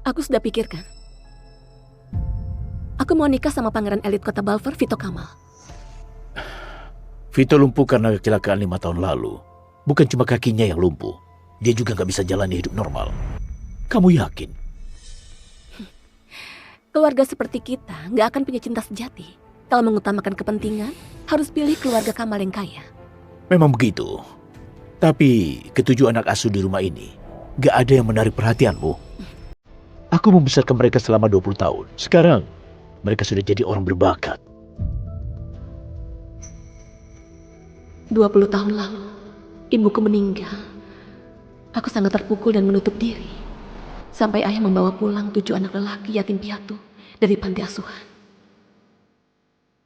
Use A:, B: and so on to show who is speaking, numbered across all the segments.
A: Aku sudah pikirkan. Aku mau nikah sama pangeran elit kota Balfour, Vito Kamal.
B: Vito lumpuh karena kecelakaan 5 tahun lalu. Bukan cuma kakinya yang lumpuh. Dia juga nggak bisa jalani hidup normal. Kamu yakin?
A: Keluarga seperti kita nggak akan punya cinta sejati. Kalau mengutamakan kepentingan, harus pilih keluarga Kamal yang kaya.
B: Memang begitu. Tapi ketujuh anak asuh di rumah ini, nggak ada yang menarik perhatianmu. Aku membesarkan mereka selama 20 tahun. Sekarang, mereka sudah jadi orang berbakat.
A: 20 tahun lalu, ibuku meninggal. Aku sangat terpukul dan menutup diri. Sampai ayah membawa pulang 7 anak lelaki yatim piatu dari panti asuhan.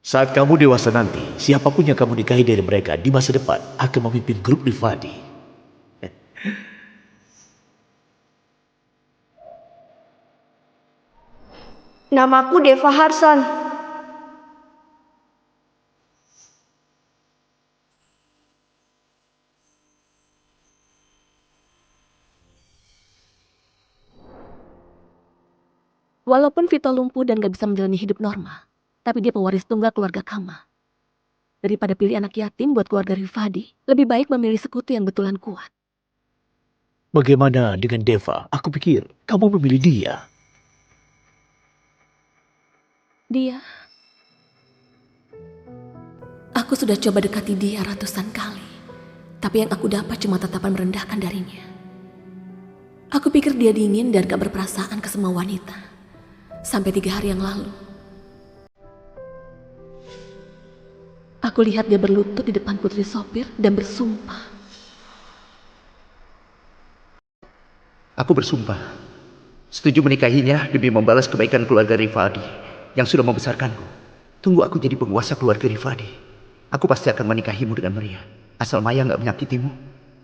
B: Saat kamu dewasa nanti, siapapun yang kamu nikahi dari mereka di masa depan akan memimpin grup Rifadi.
C: Namaku Deva Harsan.
A: Walaupun Vito lumpuh dan gak bisa menjalani hidup normal, tapi dia pewaris tunggal keluarga Kamal. Daripada pilih anak yatim buat keluarga Rifadi, lebih baik memilih sekutu yang betulan kuat.
B: Bagaimana dengan Deva? Aku pikir kamu memilih dia.
A: Dia... Aku sudah coba dekati dia ratusan kali, tapi yang aku dapat cuma tatapan merendahkan darinya. Aku pikir dia dingin dan gak berperasaan ke semua wanita. Sampai 3 hari yang lalu, aku lihat dia berlutut di depan putri sopir dan bersumpah.
D: Aku bersumpah, setuju menikahinya demi membalas kebaikan keluarga Rifadi yang sudah membesarkanku. Tunggu aku jadi penguasa keluarga Rifadi. Aku pasti akan menikahimu dengan Maria. Asal Maya nggak menyakitimu,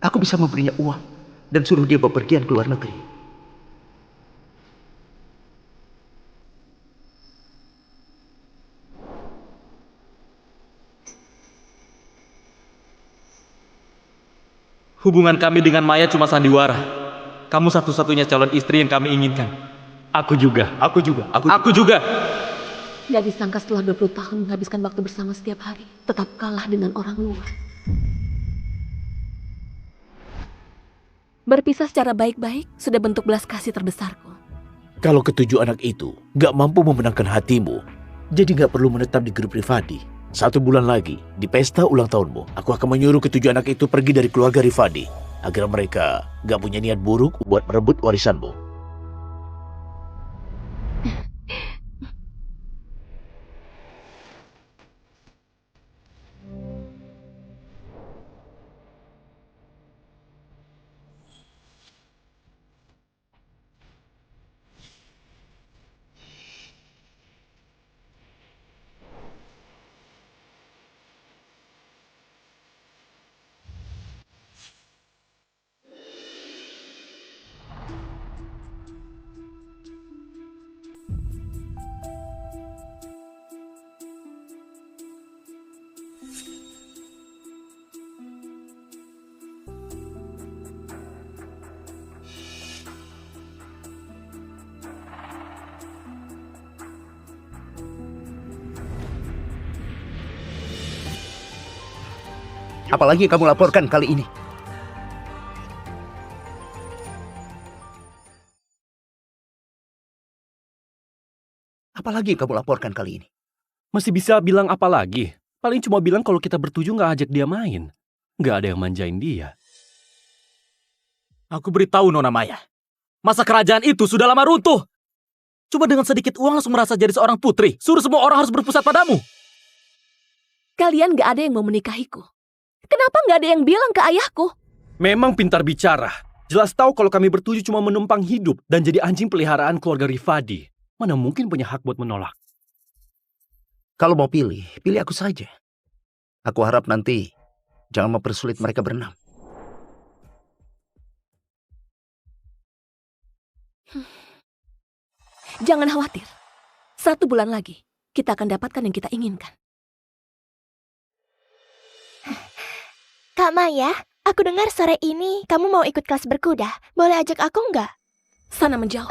D: aku bisa memberinya uang dan suruh dia bepergian ke luar negeri.
E: Hubungan kami dengan Maya cuma sandiwara. Kamu satu-satunya calon istri yang kami inginkan.
D: Aku juga.
E: Aku juga.
A: Gak disangka setelah 20 tahun menghabiskan waktu bersama setiap hari, tetap kalah dengan orang luar. Berpisah secara baik-baik sudah bentuk belas kasih terbesarku.
B: Kalau ketujuh anak itu nggak mampu memenangkan hatimu, jadi nggak perlu menetap di grup Rifadi. 1 bulan lagi, di pesta ulang tahunmu, aku akan menyuruh ketujuh anak itu pergi dari keluarga Rifadi, agar mereka nggak punya niat buruk buat merebut warisanmu.
D: Apalagi kamu laporkan kali ini? Apalagi kamu laporkan kali ini?
E: Masih bisa bilang apa lagi? Paling cuma bilang kalau kita bertujuh nggak ajak dia main. Nggak ada yang manjain dia. Aku beritahu Nona Maya. Masa kerajaan itu sudah lama runtuh. Cuma dengan sedikit uang langsung merasa jadi seorang putri. Suruh semua orang harus berpusat padamu.
A: Kalian gak ada yang mau menikahiku. Kenapa gak ada yang bilang ke ayahku?
E: Memang pintar bicara. Jelas tahu kalau kami bertujuh cuma menumpang hidup dan jadi anjing peliharaan keluarga Rifadi. Mana mungkin punya hak buat menolak.
D: Kalau mau pilih, pilih aku saja. Aku harap nanti jangan mempersulit mereka berenam.
A: Jangan khawatir. 1 bulan lagi, kita akan dapatkan yang kita inginkan.
C: Kak Maya, aku dengar sore ini kamu mau ikut kelas berkuda. Boleh ajak aku nggak?
A: Sana menjauh.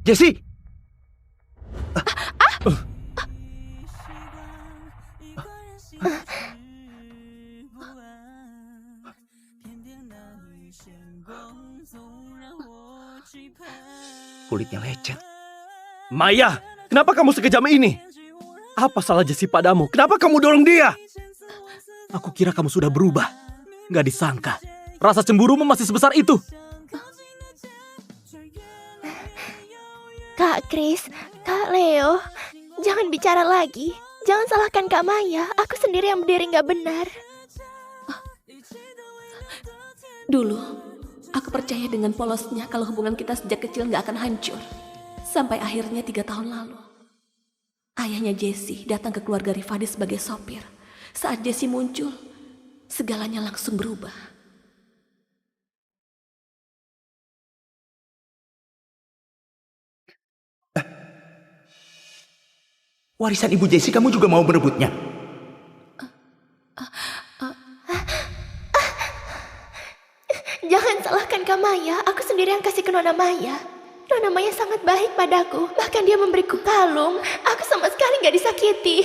D: Jessie! Kulitnya lecet.
E: Maya, kenapa kamu sekejam ini? Apa salah Jessie padamu? Kenapa kamu dorong dia? Aku kira kamu sudah berubah. Nggak disangka. Rasa cemburumu masih sebesar itu.
C: Kak Chris, Kak Leo, jangan bicara lagi. Jangan salahkan Kak Maya. Aku sendiri yang berdiri nggak benar.
A: Dulu, aku percaya dengan polosnya kalau hubungan kita sejak kecil nggak akan hancur. Sampai akhirnya 3 tahun lalu. Ayahnya Jessie datang ke keluarga Rifadi sebagai sopir. Saat Jessie muncul, segalanya langsung berubah.
D: Warisan ibu Jessie kamu juga mau merebutnya?
C: Jangan salahkan Kak Maya. Aku sendiri yang kasih ke Nona Maya. Nona Maya sangat baik padaku. Bahkan dia memberiku kalung. Aku sama sekali nggak disakiti.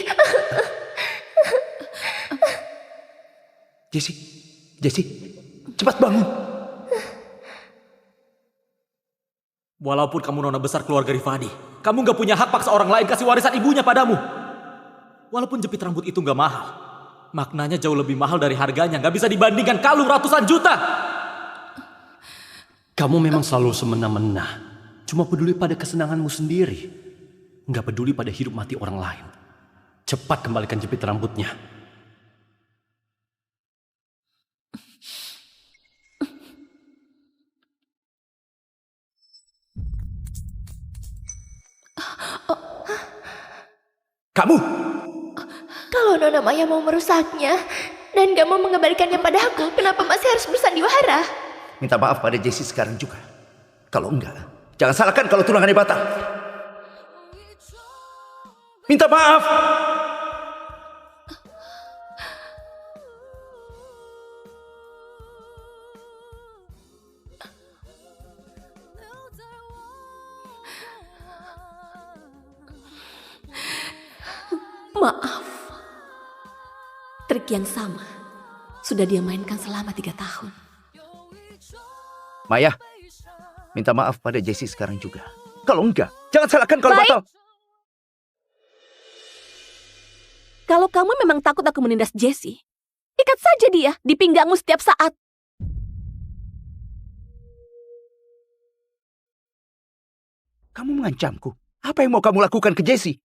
D: Jessie, cepat bangun.
E: Walaupun kamu nona besar keluarga Rifadi, kamu gak punya hak paksa orang lain kasih warisan ibunya padamu. Walaupun jepit rambut itu gak mahal, maknanya jauh lebih mahal dari harganya. Gak bisa dibandingkan kalung ratusan juta. Kamu memang selalu semena-mena. Cuma peduli pada kesenanganmu sendiri. Gak peduli pada hidup mati orang lain. Cepat kembalikan jepit rambutnya.
D: Kamu!
C: Kalau Nona Maya mau merusaknya dan gak mau mengembalikannya padaku, kenapa masih harus bersandiwara?
D: Minta maaf pada Jessie sekarang juga. Kalau enggak, jangan salahkan kalau tunangannya batal. Minta maaf!
A: Maaf. Trik yang sama sudah dia mainkan selama 3 tahun.
D: Maya, minta maaf pada Jessie sekarang juga. Kalau enggak, jangan salahkan kalau batal.
A: Kalau kamu memang takut aku menindas Jessie, ikat saja dia di pinggangmu setiap saat.
D: Kamu mengancamku. Apa yang mau kamu lakukan ke Jessie?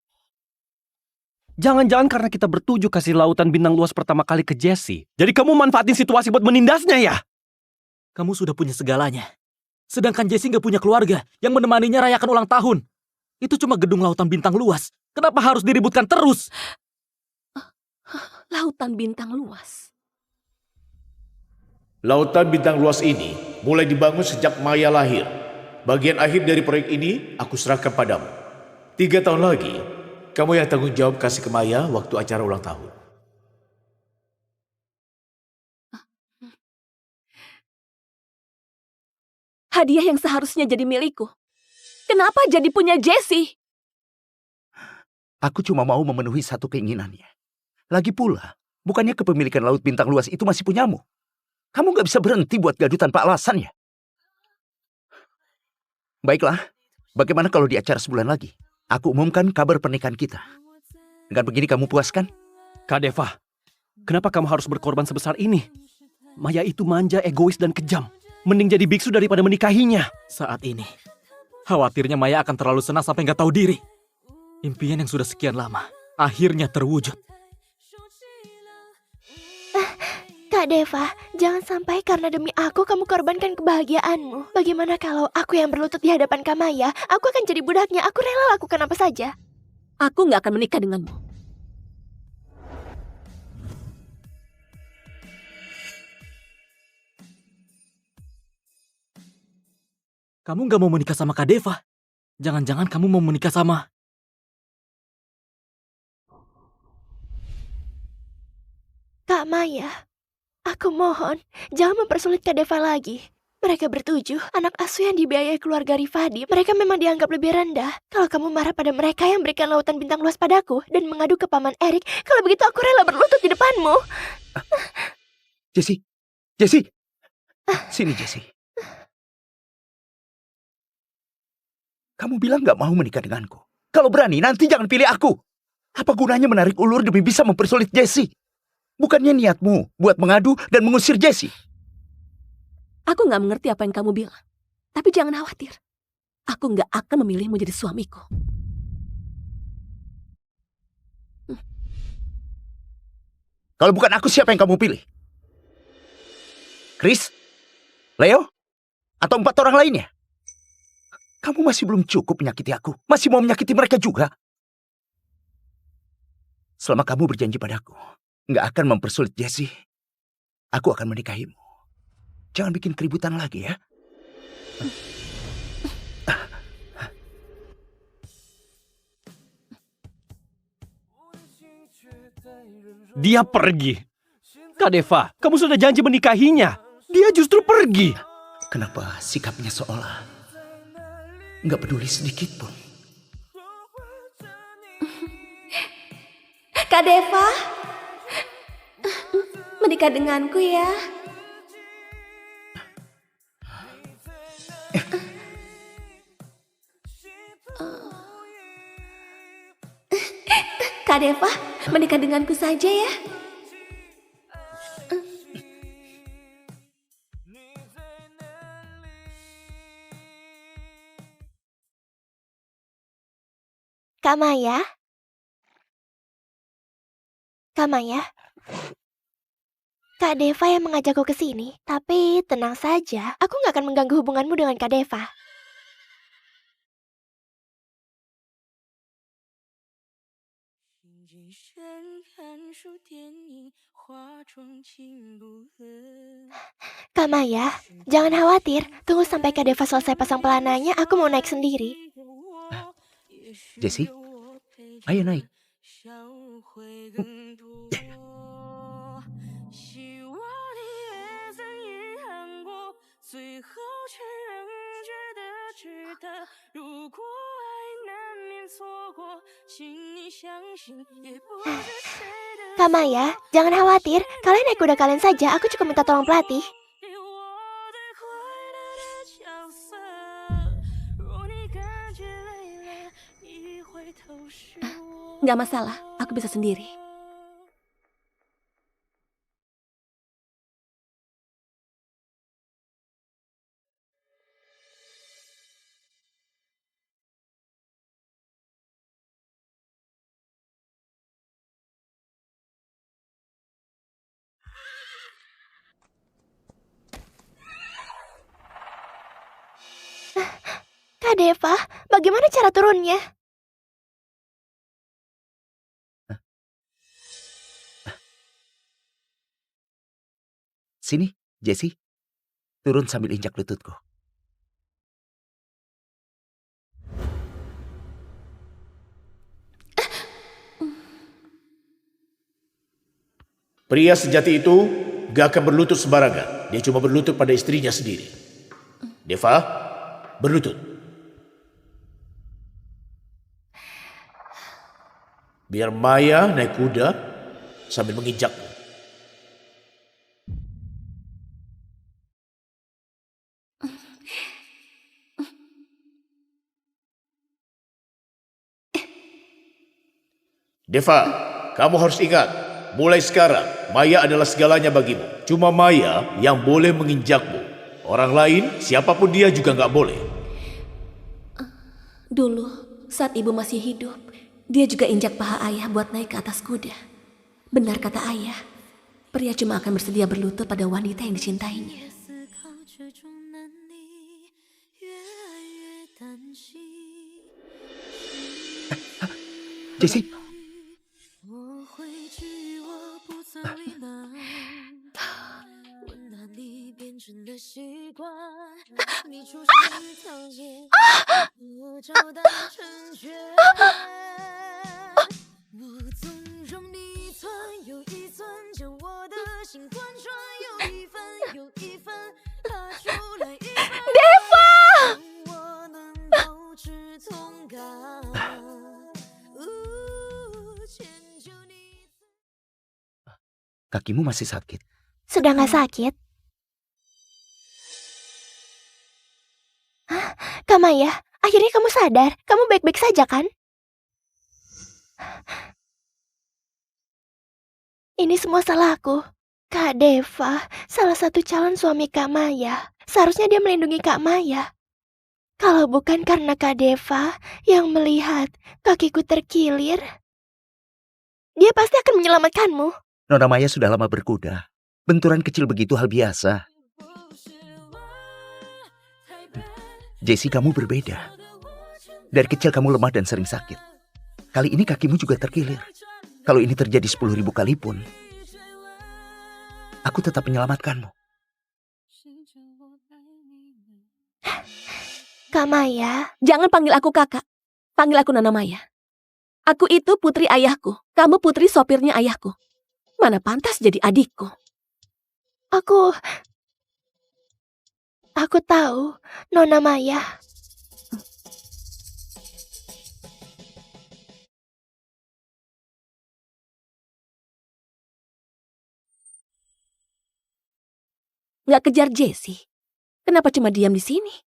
E: Jangan-jangan karena kita bertujuh kasih lautan bintang luas pertama kali ke Jessie, jadi kamu manfaatin situasi buat menindasnya ya? Kamu sudah punya segalanya. Sedangkan Jessie gak punya keluarga yang menemaninya rayakan ulang tahun. Itu cuma gedung lautan bintang luas. Kenapa harus diributkan terus?
A: Lautan bintang luas.
B: Lautan bintang luas ini mulai dibangun sejak Maya lahir. Bagian akhir dari proyek ini aku serahkan padamu. 3 tahun lagi, kamu yang tanggung jawab kasih ke Maya waktu acara ulang tahun.
A: Hadiah yang seharusnya jadi milikku. Kenapa jadi punya Jessie?
D: Aku cuma mau memenuhi satu keinginannya. Lagi pula, bukannya kepemilikan laut bintang luas itu masih punyamu. Kamu gak bisa berhenti buat gaduh tanpa alasan ya? Baiklah, bagaimana kalau di acara sebulan lagi aku umumkan kabar pernikahan kita? Dengan begini kamu puas kan?
E: Kak Deva, kenapa kamu harus berkorban sebesar ini? Maya itu manja, egois, dan kejam. Mending jadi biksu daripada menikahinya. Saat ini, khawatirnya Maya akan terlalu senang sampai gak tahu diri. Impian yang sudah sekian lama, akhirnya terwujud.
C: Kak Deva, jangan sampai karena demi aku kamu korbankan kebahagiaanmu. Bagaimana kalau aku yang berlutut di hadapan Kak Maya? Aku akan jadi budaknya, aku rela lakukan apa saja.
A: Aku nggak akan menikah denganmu.
E: Kamu gak mau menikah sama Kak Deva? Jangan-jangan kamu mau menikah sama...
C: Kak Maya, aku mohon, jangan mempersulit Kak Deva lagi. Mereka bertujuh, anak asuh yang dibiayai keluarga Rifadi. Mereka memang dianggap lebih rendah. Kalau kamu marah pada mereka yang berikan lautan bintang luas padaku dan mengadu ke Paman Erik, kalau begitu aku rela berlutut di depanmu.
D: Jessie, Jessie, sini Jessie. Kamu bilang gak mau menikah denganku. Kalau berani, nanti jangan pilih aku. Apa gunanya menarik ulur demi bisa mempersulit Jessie? Bukannya niatmu buat mengadu dan mengusir Jessie?
A: Aku nggak mengerti apa yang kamu bilang. Tapi jangan khawatir. Aku nggak akan memilihmu jadi suamiku.
D: Kalau bukan aku, siapa yang kamu pilih? Chris? Leo? Atau 4 orang lainnya? Kamu masih belum cukup menyakiti aku. Masih mau menyakiti mereka juga. Selama kamu berjanji padaku nggak akan mempersulit Jessie, aku akan menikahimu. Jangan bikin keributan lagi ya.
E: Dia pergi. Kak Deva, kamu sudah janji menikahinya. Dia justru pergi.
D: Kenapa sikapnya seolah nggak peduli sedikit pun?
A: Kak Deva, menikah denganku ya. Kak Deva, menikah denganku saja ya.
C: Kak Maya? Kak Maya? Kak Deva yang mengajakku ke sini. Tapi tenang saja, aku nggak akan mengganggu hubunganmu dengan Kak Deva. Kak Maya, jangan khawatir. Tunggu sampai Kak Deva selesai pasang pelananya, aku mau naik sendiri.
D: Jessie, ayo naik.
C: Kak Maya, jangan khawatir. Kalian naik kuda kalian saja, aku cukup minta tolong pelatih.
A: Nggak masalah, aku bisa sendiri.
C: Kak Deva, bagaimana cara turunnya?
D: Sini, Jessie. Turun sambil injak lututku.
B: Pria sejati itu gak akan berlutut sembarangan. Dia cuma berlutut pada istrinya sendiri. Deva, berlutut. Biar Maya naik kuda sambil menginjakmu. Deva, kamu harus ingat, mulai sekarang Maya adalah segalanya bagimu. Cuma Maya yang boleh menginjakmu. Orang lain, siapapun dia juga nggak boleh.
A: Dulu, saat ibu masih hidup, dia juga injak paha ayah buat naik ke atas kuda. Benar kata ayah, pria cuma akan bersedia berlutut pada wanita yang dicintainya.
D: Jessie. Kakimu masih sakit.
C: Sudah nggak sakit? Hah? Kak Maya, akhirnya kamu sadar. Kamu baik-baik saja kan? Ini semua salahku. Kak Deva, salah satu calon suami Kak Maya. Seharusnya dia melindungi Kak Maya. Kalau bukan karena Kak Deva yang melihat kakiku terkilir, dia pasti akan menyelamatkanmu.
D: Nona Maya sudah lama berkuda. Benturan kecil begitu hal biasa. Jessie, kamu berbeda. Dari kecil kamu lemah dan sering sakit. Kali ini kakimu juga terkilir. Kalau ini terjadi 10.000 kali pun, aku tetap menyelamatkanmu.
C: Kak Maya,
A: Jangan panggil aku kakak. Panggil aku Nona Maya. Aku itu putri ayahku. Kamu putri sopirnya ayahku. Mana pantas jadi adikku.
C: Aku tahu, Nona Maya.
A: Nggak kejar Jessie. Kenapa cuma diam di sini?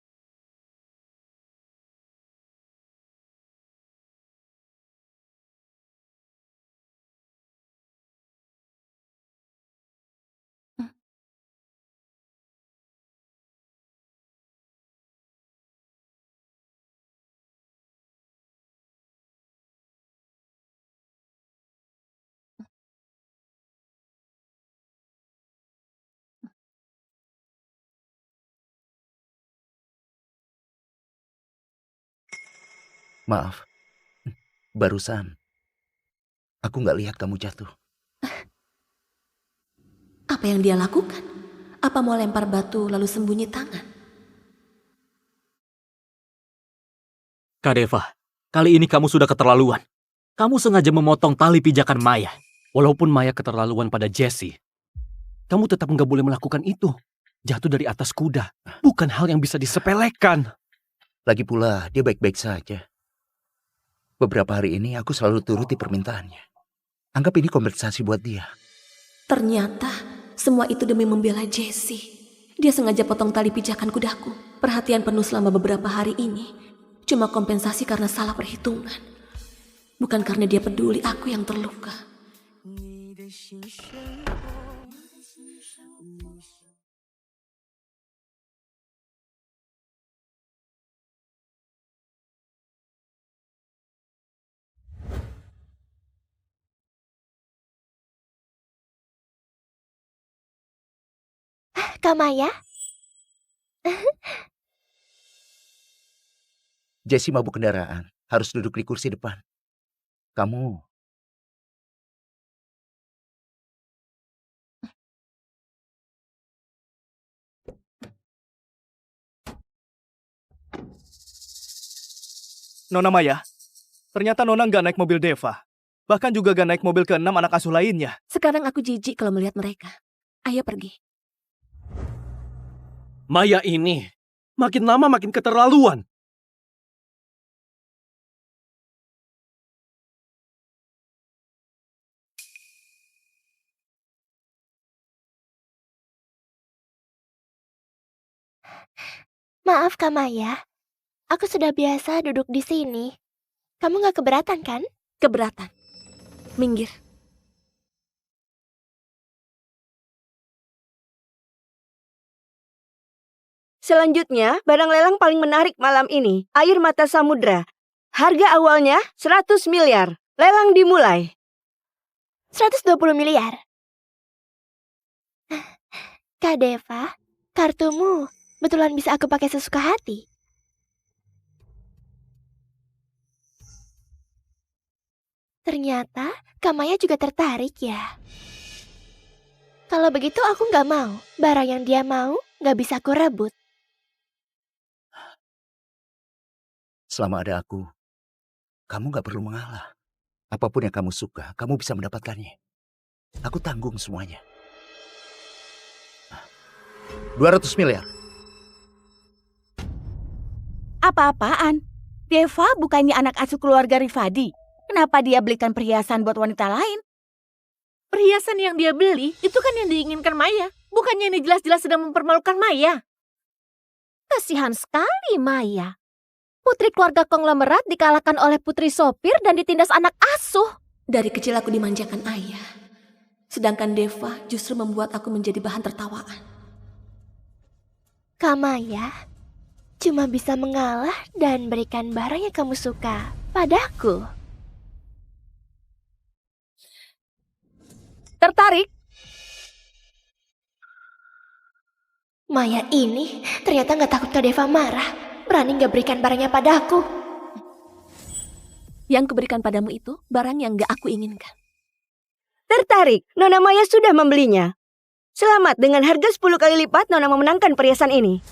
D: Maaf, barusan aku nggak lihat kamu jatuh.
A: Apa yang dia lakukan? Apa mau lempar batu lalu sembunyi tangan?
E: Kak Deva, kali ini kamu sudah keterlaluan. Kamu sengaja memotong tali pijakan Maya. Walaupun Maya keterlaluan pada Jessie, kamu tetap nggak boleh melakukan itu. Jatuh dari atas kuda, bukan hal yang bisa disepelekan.
D: Lagi pula, dia baik-baik saja. Beberapa hari ini aku selalu turuti permintaannya. Anggap ini kompensasi buat dia.
A: Ternyata semua itu demi membela Jessie. Dia sengaja potong tali pijakan kudaku. Perhatian penuh selama beberapa hari ini. Cuma kompensasi karena salah perhitungan. Bukan karena dia peduli aku yang terluka.
C: Kak Maya,
D: Jessie mabuk kendaraan, harus duduk di kursi depan. Kamu
F: Nona Maya, ternyata Nona nggak naik mobil Deva. Bahkan juga nggak naik mobil ke-6 anak asuh lainnya.
A: Sekarang aku jijik kalau melihat mereka. Ayo pergi.
E: Maya ini makin lama makin keterlaluan.
C: maaf Kak Maya. Aku sudah biasa duduk di sini. Kamu nggak keberatan kan?
A: Keberatan. Minggir.
G: Selanjutnya, barang lelang paling menarik malam ini, air mata samudra. Harga awalnya 100 miliar. Lelang dimulai.
C: 120 miliar. Kak Deva, kartumu betulan bisa aku pakai sesuka hati. Ternyata Kak Maya juga tertarik ya. Kalau begitu aku nggak mau. Barang yang dia mau nggak bisa aku rebut.
D: selama ada aku, kamu gak perlu mengalah. Apapun yang kamu suka, kamu bisa mendapatkannya. Aku tanggung semuanya. 200 miliar.
G: Apa-apaan? Deva bukannya anak asuh keluarga Rifadi. Kenapa dia belikan perhiasan buat wanita lain?
H: Perhiasan yang dia beli itu kan yang diinginkan Maya. Bukannya ini jelas-jelas sedang mempermalukan Maya.
I: Kasihan sekali Maya. Putri keluarga konglomerat dikalahkan oleh putri sopir dan ditindas anak asuh.
A: Dari kecil aku dimanjakan ayah. Sedangkan Deva justru membuat aku menjadi bahan tertawaan.
C: Kak Maya cuma bisa mengalah dan berikan barang yang kamu suka padaku.
I: Tertarik?
C: Maya ini ternyata nggak takut Kak Deva marah. Berani nggak berikan barangnya padaku.
A: Yang kuberikan padamu itu barang yang gak aku inginkan.
G: Tertarik, Nona Maya sudah membelinya. Selamat, dengan harga 10 kali lipat Nona memenangkan perhiasan ini.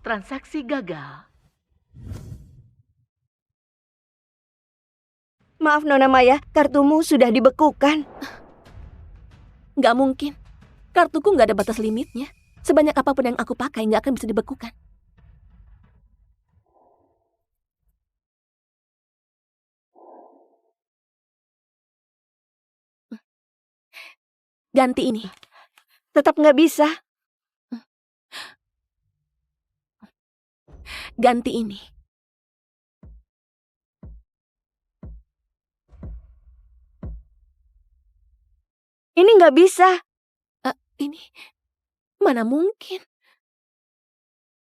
H: Transaksi gagal.
G: Maaf Nona Maya, kartumu sudah dibekukan.
A: Gak mungkin. Kartuku gak ada batas limitnya. Sebanyak apapun yang aku pakai gak akan bisa dibekukan. Ganti ini.
G: Tetap nggak bisa.
A: Ganti ini.
G: Ini nggak bisa.
A: Ini mana mungkin?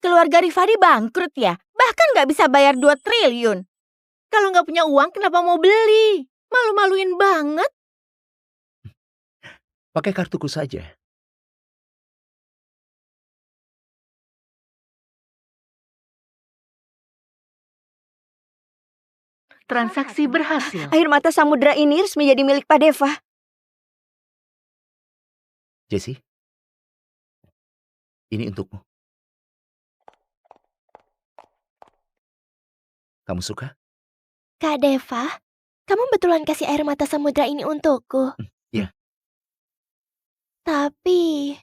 H: Keluarga Rifadi bangkrut ya? Bahkan nggak bisa bayar 2 triliun. Kalau nggak punya uang kenapa mau beli? Malu-maluin banget.
D: Pakai kartuku saja.
H: Transaksi berhasil.
G: Air mata samudra ini resmi jadi milik Pak Deva.
D: Jessie, ini untukmu. Kamu suka?
C: Kak Deva, kamu betulan kasih air mata samudra ini untukku.
D: Iya.
C: Tapi,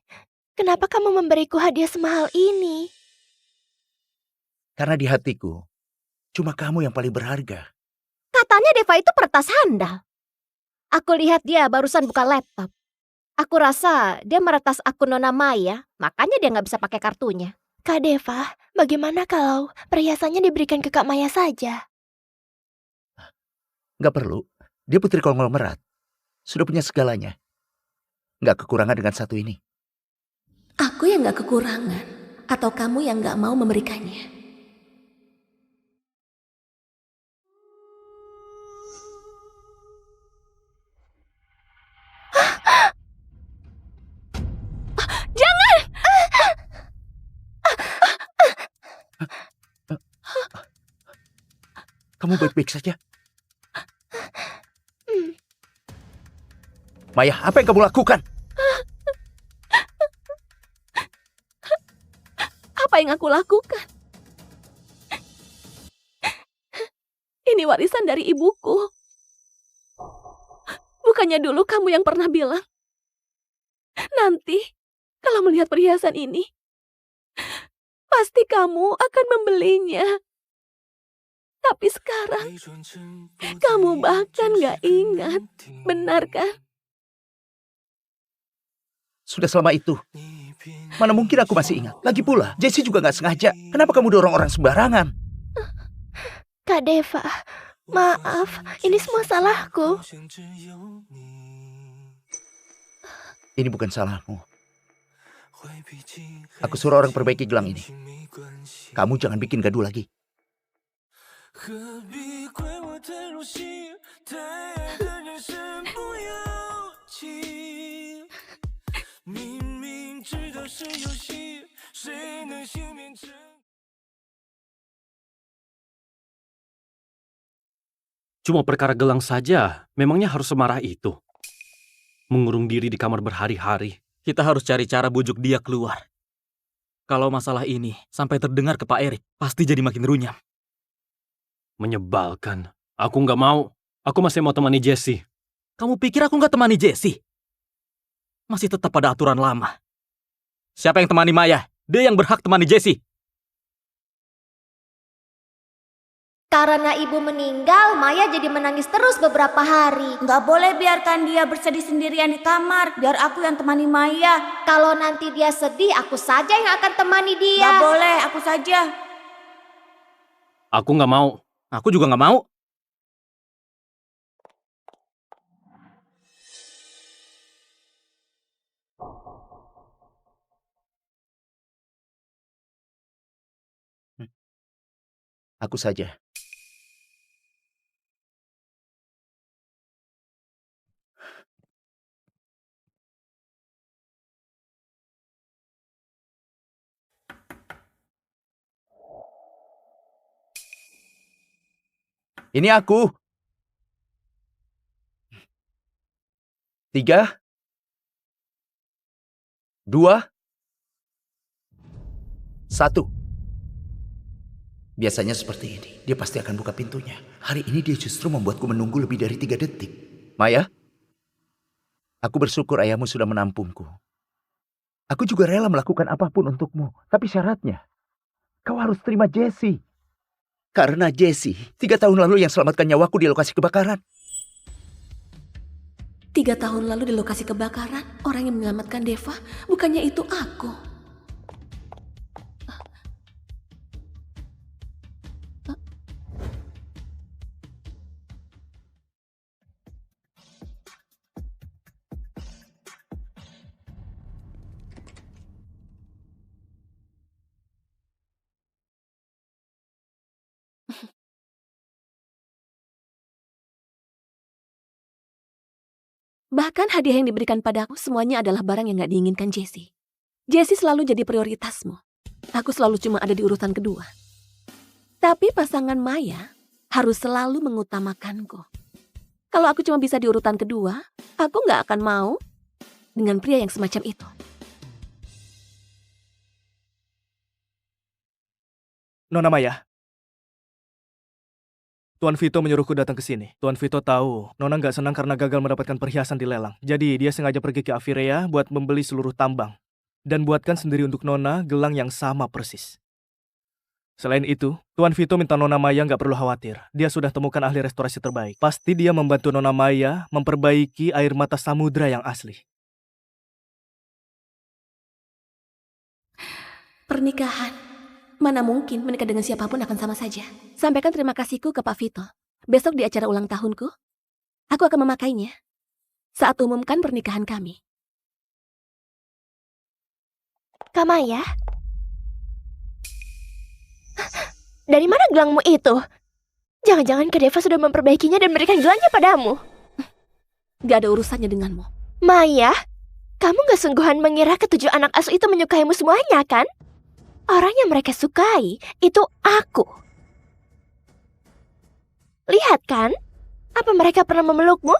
C: kenapa kamu memberiku hadiah semahal ini?
D: Karena di hatiku, cuma kamu yang paling berharga.
I: Katanya Deva itu peretas handal. Aku lihat dia barusan buka laptop. Aku rasa dia meretas akun Nona Maya, makanya dia nggak bisa pakai kartunya.
C: Kak Deva, bagaimana kalau perhiasannya diberikan ke Kak Maya saja?
D: Nggak perlu. Dia putri konglomerat. Sudah punya segalanya. Nggak kekurangan dengan satu ini.
A: Aku yang gak kekurangan. Atau kamu yang gak mau memberikannya?
D: Kamu baik-baik saja? Maya, apa yang kamu lakukan?
A: Apa yang aku lakukan? Ini warisan dari ibuku. Bukannya dulu kamu yang pernah bilang, nanti kalau melihat perhiasan ini, pasti kamu akan membelinya. Tapi sekarang, kamu bahkan gak ingat. Benar kan?
D: Sudah selama itu. Mana mungkin aku masih ingat. Lagi pula, Jessie juga gak sengaja. Kenapa kamu dorong orang sembarangan?
C: Kak Deva, maaf, ini semua salahku.
D: Ini bukan salahmu. Aku suruh orang perbaiki gelang ini. Kamu jangan bikin gaduh lagi.
E: Cuma perkara gelang saja, memangnya harus semarah itu? Mengurung diri di kamar berhari-hari. Kita harus cari cara bujuk dia keluar. Kalau masalah ini sampai terdengar ke Pak Erik, pasti jadi makin runyam. Menyebalkan. Aku nggak mau. Aku masih mau temani Jessie. Kamu pikir aku nggak temani Jessie? Masih tetap pada aturan lama. Siapa yang temani Maya? Dia yang berhak temani Jessie.
I: Karena ibu meninggal, Maya jadi menangis terus beberapa hari.
J: Nggak boleh biarkan dia bersedih sendirian di kamar. Biar aku yang temani Maya.
I: Kalau nanti dia sedih, aku saja yang akan temani dia.
J: Nggak boleh, aku saja.
E: Aku nggak mau. Aku juga nggak mau.
D: Aku saja. Ini aku. 3, 2, 1. Biasanya seperti ini. Dia pasti akan buka pintunya. Hari ini dia justru membuatku menunggu lebih dari 3 detik. Maya, aku bersyukur ayahmu sudah menampungku. Aku juga rela melakukan apapun untukmu. Tapi syaratnya, kau harus terima Jessie. Karena Jessie 3 tahun lalu yang selamatkan nyawaku di lokasi kebakaran.
A: 3 tahun lalu di lokasi kebakaran, orang yang menyelamatkan Deva, bukannya itu aku. Bahkan hadiah yang diberikan padaku semuanya adalah barang yang gak diinginkan Jessie. Jessie selalu jadi prioritasmu. Aku selalu cuma ada di urutan kedua. Tapi pasangan Maya harus selalu mengutamakanku. Kalau aku cuma bisa di urutan kedua, aku gak akan mau dengan pria yang semacam itu.
F: Nona Maya. Tuan Vito menyuruhku datang ke sini. Tuan Vito tahu Nona nggak senang karena gagal mendapatkan perhiasan di lelang. Jadi dia sengaja pergi ke Avirea buat membeli seluruh tambang. Dan buatkan sendiri untuk Nona gelang yang sama persis. Selain itu, Tuan Vito minta Nona Maya nggak perlu khawatir. Dia sudah temukan ahli restorasi terbaik. Pasti dia membantu Nona Maya memperbaiki air mata samudra yang asli.
A: Pernikahan. Mana mungkin menikah dengan siapapun akan sama saja. Sampaikan terima kasihku ke Pak Vito. Besok di acara ulang tahunku, aku akan memakainya saat umumkan pernikahan kami.
C: Kak Maya? Dari mana gelangmu itu? Jangan-jangan Kak Deva sudah memperbaikinya dan memberikan gelangnya padamu.
A: Gak ada urusannya denganmu.
C: Maya, kamu gak sungguhan mengira ketujuh anak asuh itu menyukaimu semuanya, kan? Orang yang mereka sukai itu aku. Lihat kan? Apa mereka pernah memelukmu?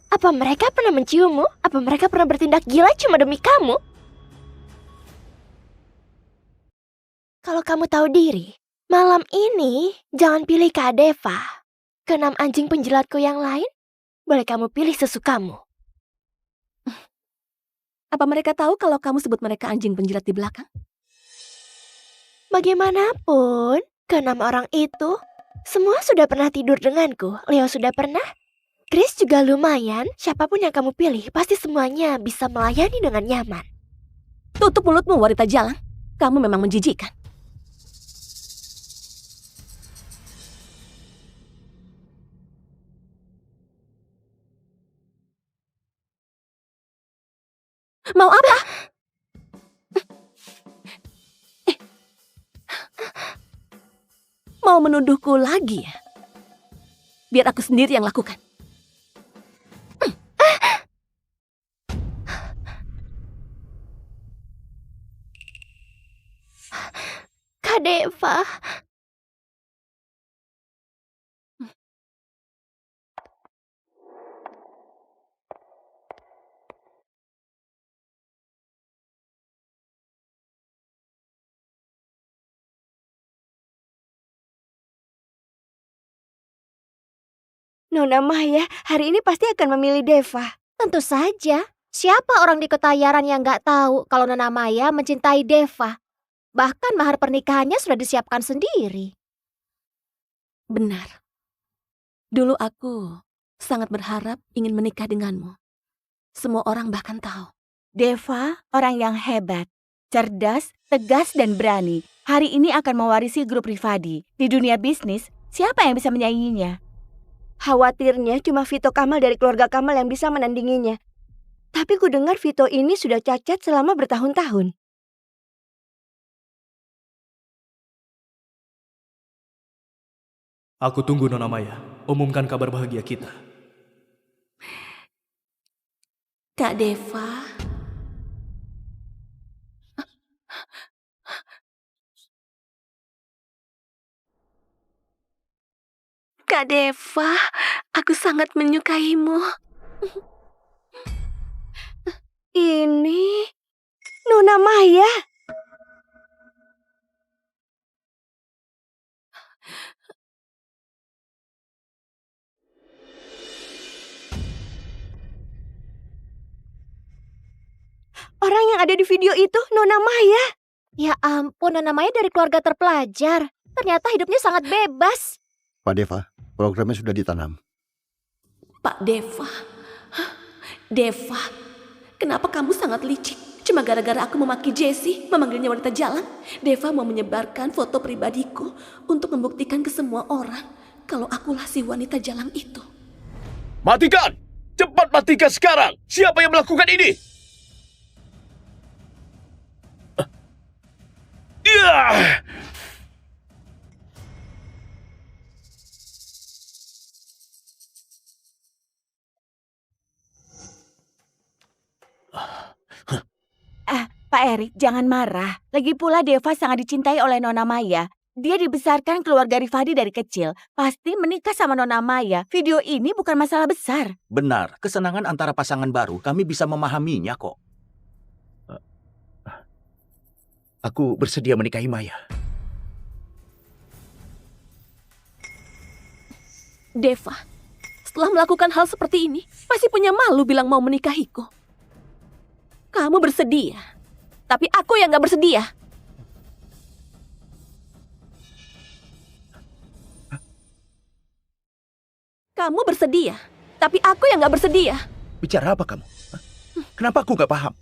C: Apa mereka pernah menciummu? Apa mereka pernah bertindak gila cuma demi kamu? Kalau kamu tahu diri, malam ini jangan pilih Kak Deva. Keenam anjing penjilatku yang lain, boleh kamu pilih sesukamu.
A: Apa mereka tahu kalau kamu sebut mereka anjing penjilat di belakang?
C: Bagaimanapun, keenam orang itu semua sudah pernah tidur denganku. Leo sudah pernah, Chris juga lumayan. Siapapun yang kamu pilih, pasti semuanya bisa melayani dengan nyaman.
A: Tutup mulutmu, wanita jalang. Kamu memang menjijikkan. Mau apa? Mau menuduhku lagi ya? Biar aku sendiri yang lakukan.
C: Kak Deva.
G: Nona Maya hari ini pasti akan memilih Deva.
I: Tentu saja. Siapa orang di Ketayaran yang gak tahu kalau Nona Maya mencintai Deva? Bahkan mahar pernikahannya sudah disiapkan sendiri.
A: Benar. Dulu aku sangat berharap ingin menikah denganmu. Semua orang bahkan tahu.
H: Deva, orang yang hebat, cerdas, tegas, dan berani. Hari ini akan mewarisi grup Rifadi. Di dunia bisnis, siapa yang bisa menyainginya?
G: Khawatirnya cuma Vito Kamal dari keluarga Kamal yang bisa menandinginya. Tapi ku dengar Vito ini sudah cacat selama bertahun-tahun.
F: Aku tunggu Nona Maya. Umumkan kabar bahagia kita.
A: Kak Deva. Kak Deva, aku sangat menyukaimu.
G: Ini Nona Maya. Orang yang ada di video itu Nona Maya.
I: Ya ampun, Nona Maya dari keluarga terpelajar. Ternyata hidupnya sangat bebas.
K: Pak Deva, programnya sudah ditanam.
A: Pak Deva. Hah? Deva, kenapa kamu sangat licik? Cuma gara-gara aku memaki Jessie, memanggilnya wanita jalan. Deva mau menyebarkan foto pribadiku untuk membuktikan ke semua orang kalau akulah si wanita jalan itu.
B: Matikan! Cepat matikan sekarang! Siapa yang melakukan ini?
H: Pak Erik, jangan marah. Lagi pula Deva sangat dicintai oleh Nona Maya. Dia dibesarkan keluarga Rifadi dari kecil. Pasti menikah sama Nona Maya. Video ini bukan masalah besar.
E: Benar, kesenangan antara pasangan baru kami bisa memahaminya kok.
D: Aku bersedia menikahi Maya.
A: Deva, setelah melakukan hal seperti ini, masih punya malu bilang mau menikahiku. Kamu bersedia, tapi aku yang gak bersedia. Kamu bersedia, tapi aku yang gak bersedia.
D: Bicara apa kamu? Kenapa aku gak paham?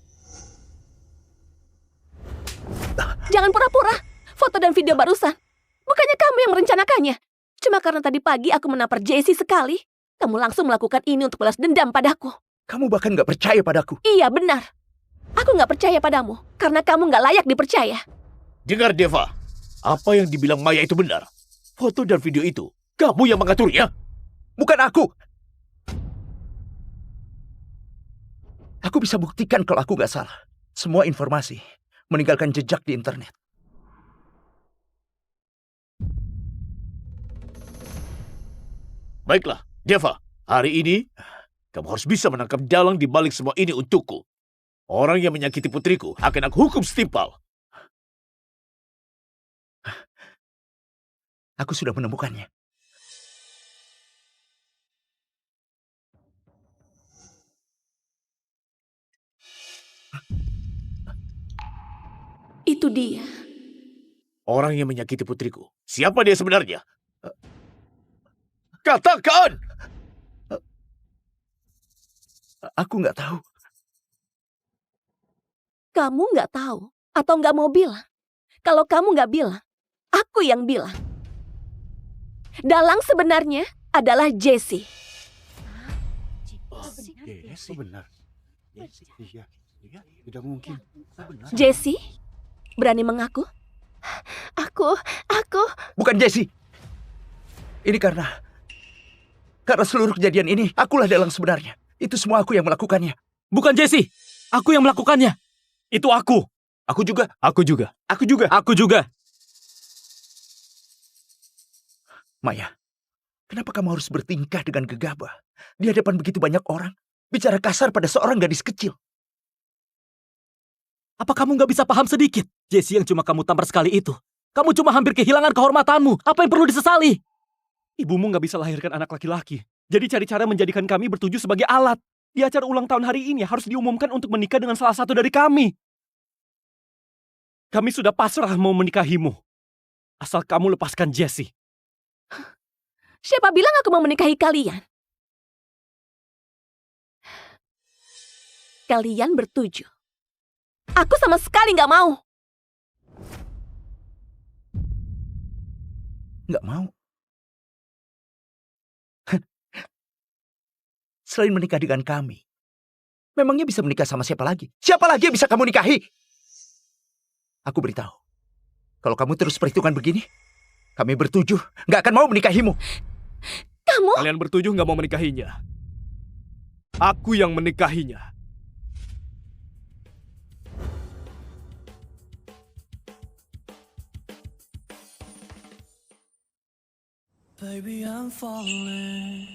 A: Jangan pura-pura. Foto dan video barusan. Bukannya kamu yang merencanakannya. Cuma karena tadi pagi aku menampar Jessie sekali, kamu langsung melakukan ini untuk balas dendam padaku.
D: Kamu bahkan gak percaya padaku.
A: Iya, benar. Aku gak percaya padamu, karena kamu gak layak dipercaya.
B: Dengar Deva, apa yang dibilang Maya itu benar. Foto dan video itu, kamu yang mengaturnya.
D: Bukan aku. Aku bisa buktikan kalau aku gak salah. Semua informasi meninggalkan jejak di internet.
B: Baiklah, Deva, hari ini kamu harus bisa menangkap dalang di balik semua ini untukku. Orang yang menyakiti putriku akan aku hukum setimpal.
D: Aku sudah menemukannya.
A: Itu dia.
B: Orang yang menyakiti putriku. Siapa dia sebenarnya? Katakan!
D: Aku nggak tahu.
A: Kamu nggak tahu atau nggak mau bilang? Kalau kamu nggak bilang, aku yang bilang. Dalang sebenarnya adalah Jessie.
K: Jessie benar. Iya, tidak mungkin. Benar.
A: Jessie, berani mengaku?
C: Aku.
D: Bukan Jessie. Ini karena seluruh kejadian ini, akulah dalang sebenarnya. Itu semua aku yang melakukannya.
E: Bukan Jessie, aku yang melakukannya. Itu aku.
D: Aku juga.
E: Aku juga.
D: Aku juga.
E: Aku juga.
D: Maya, kenapa kamu harus bertingkah dengan gegabah di hadapan begitu banyak orang? Bicara kasar pada seorang gadis kecil.
E: Apa kamu nggak bisa paham sedikit? Jessie yang cuma kamu tampar sekali itu. Kamu cuma hampir kehilangan kehormatanmu. Apa yang perlu disesali? Ibumu nggak bisa lahirkan anak laki-laki. Jadi cari cara menjadikan kami bertuju sebagai alat. Di acara ulang tahun hari ini harus diumumkan untuk menikah dengan salah satu dari kami. Kami sudah pasrah mau menikahimu. Asal kamu lepaskan Jessie.
A: Siapa bilang aku mau menikahi kalian? Kalian bertujuh. Aku sama sekali nggak mau.
D: Nggak mau. Selain menikah dengan kami, memangnya bisa menikah sama siapa lagi? Siapa lagi yang bisa kamu nikahi? Aku beritahu, kalau kamu terus perhitungan begini, kami bertujuh nggak akan mau menikahimu.
A: Kamu?
F: Kalian bertujuh nggak mau menikahinya. Aku yang menikahinya.
L: Baby, I'm falling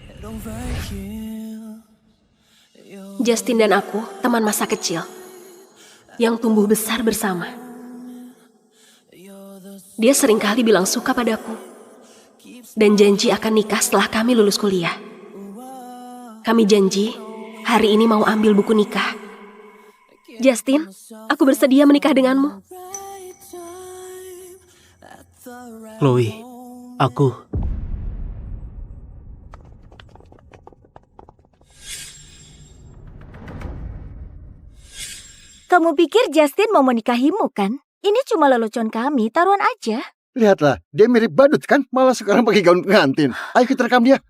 L: head over heel.
A: Justin dan aku teman masa kecil yang tumbuh besar bersama. Dia seringkali bilang suka padaku dan janji akan nikah setelah kami lulus kuliah. Kami janji hari ini mau ambil buku nikah. Justin, aku bersedia menikah denganmu.
E: Chloe, aku...
H: Kamu pikir Justin mau menikahimu kan? Ini cuma lelucon kami, taruhan aja.
K: Lihatlah, dia mirip badut kan? Malah sekarang pakai gaun pengantin. Ayo kita rekam dia.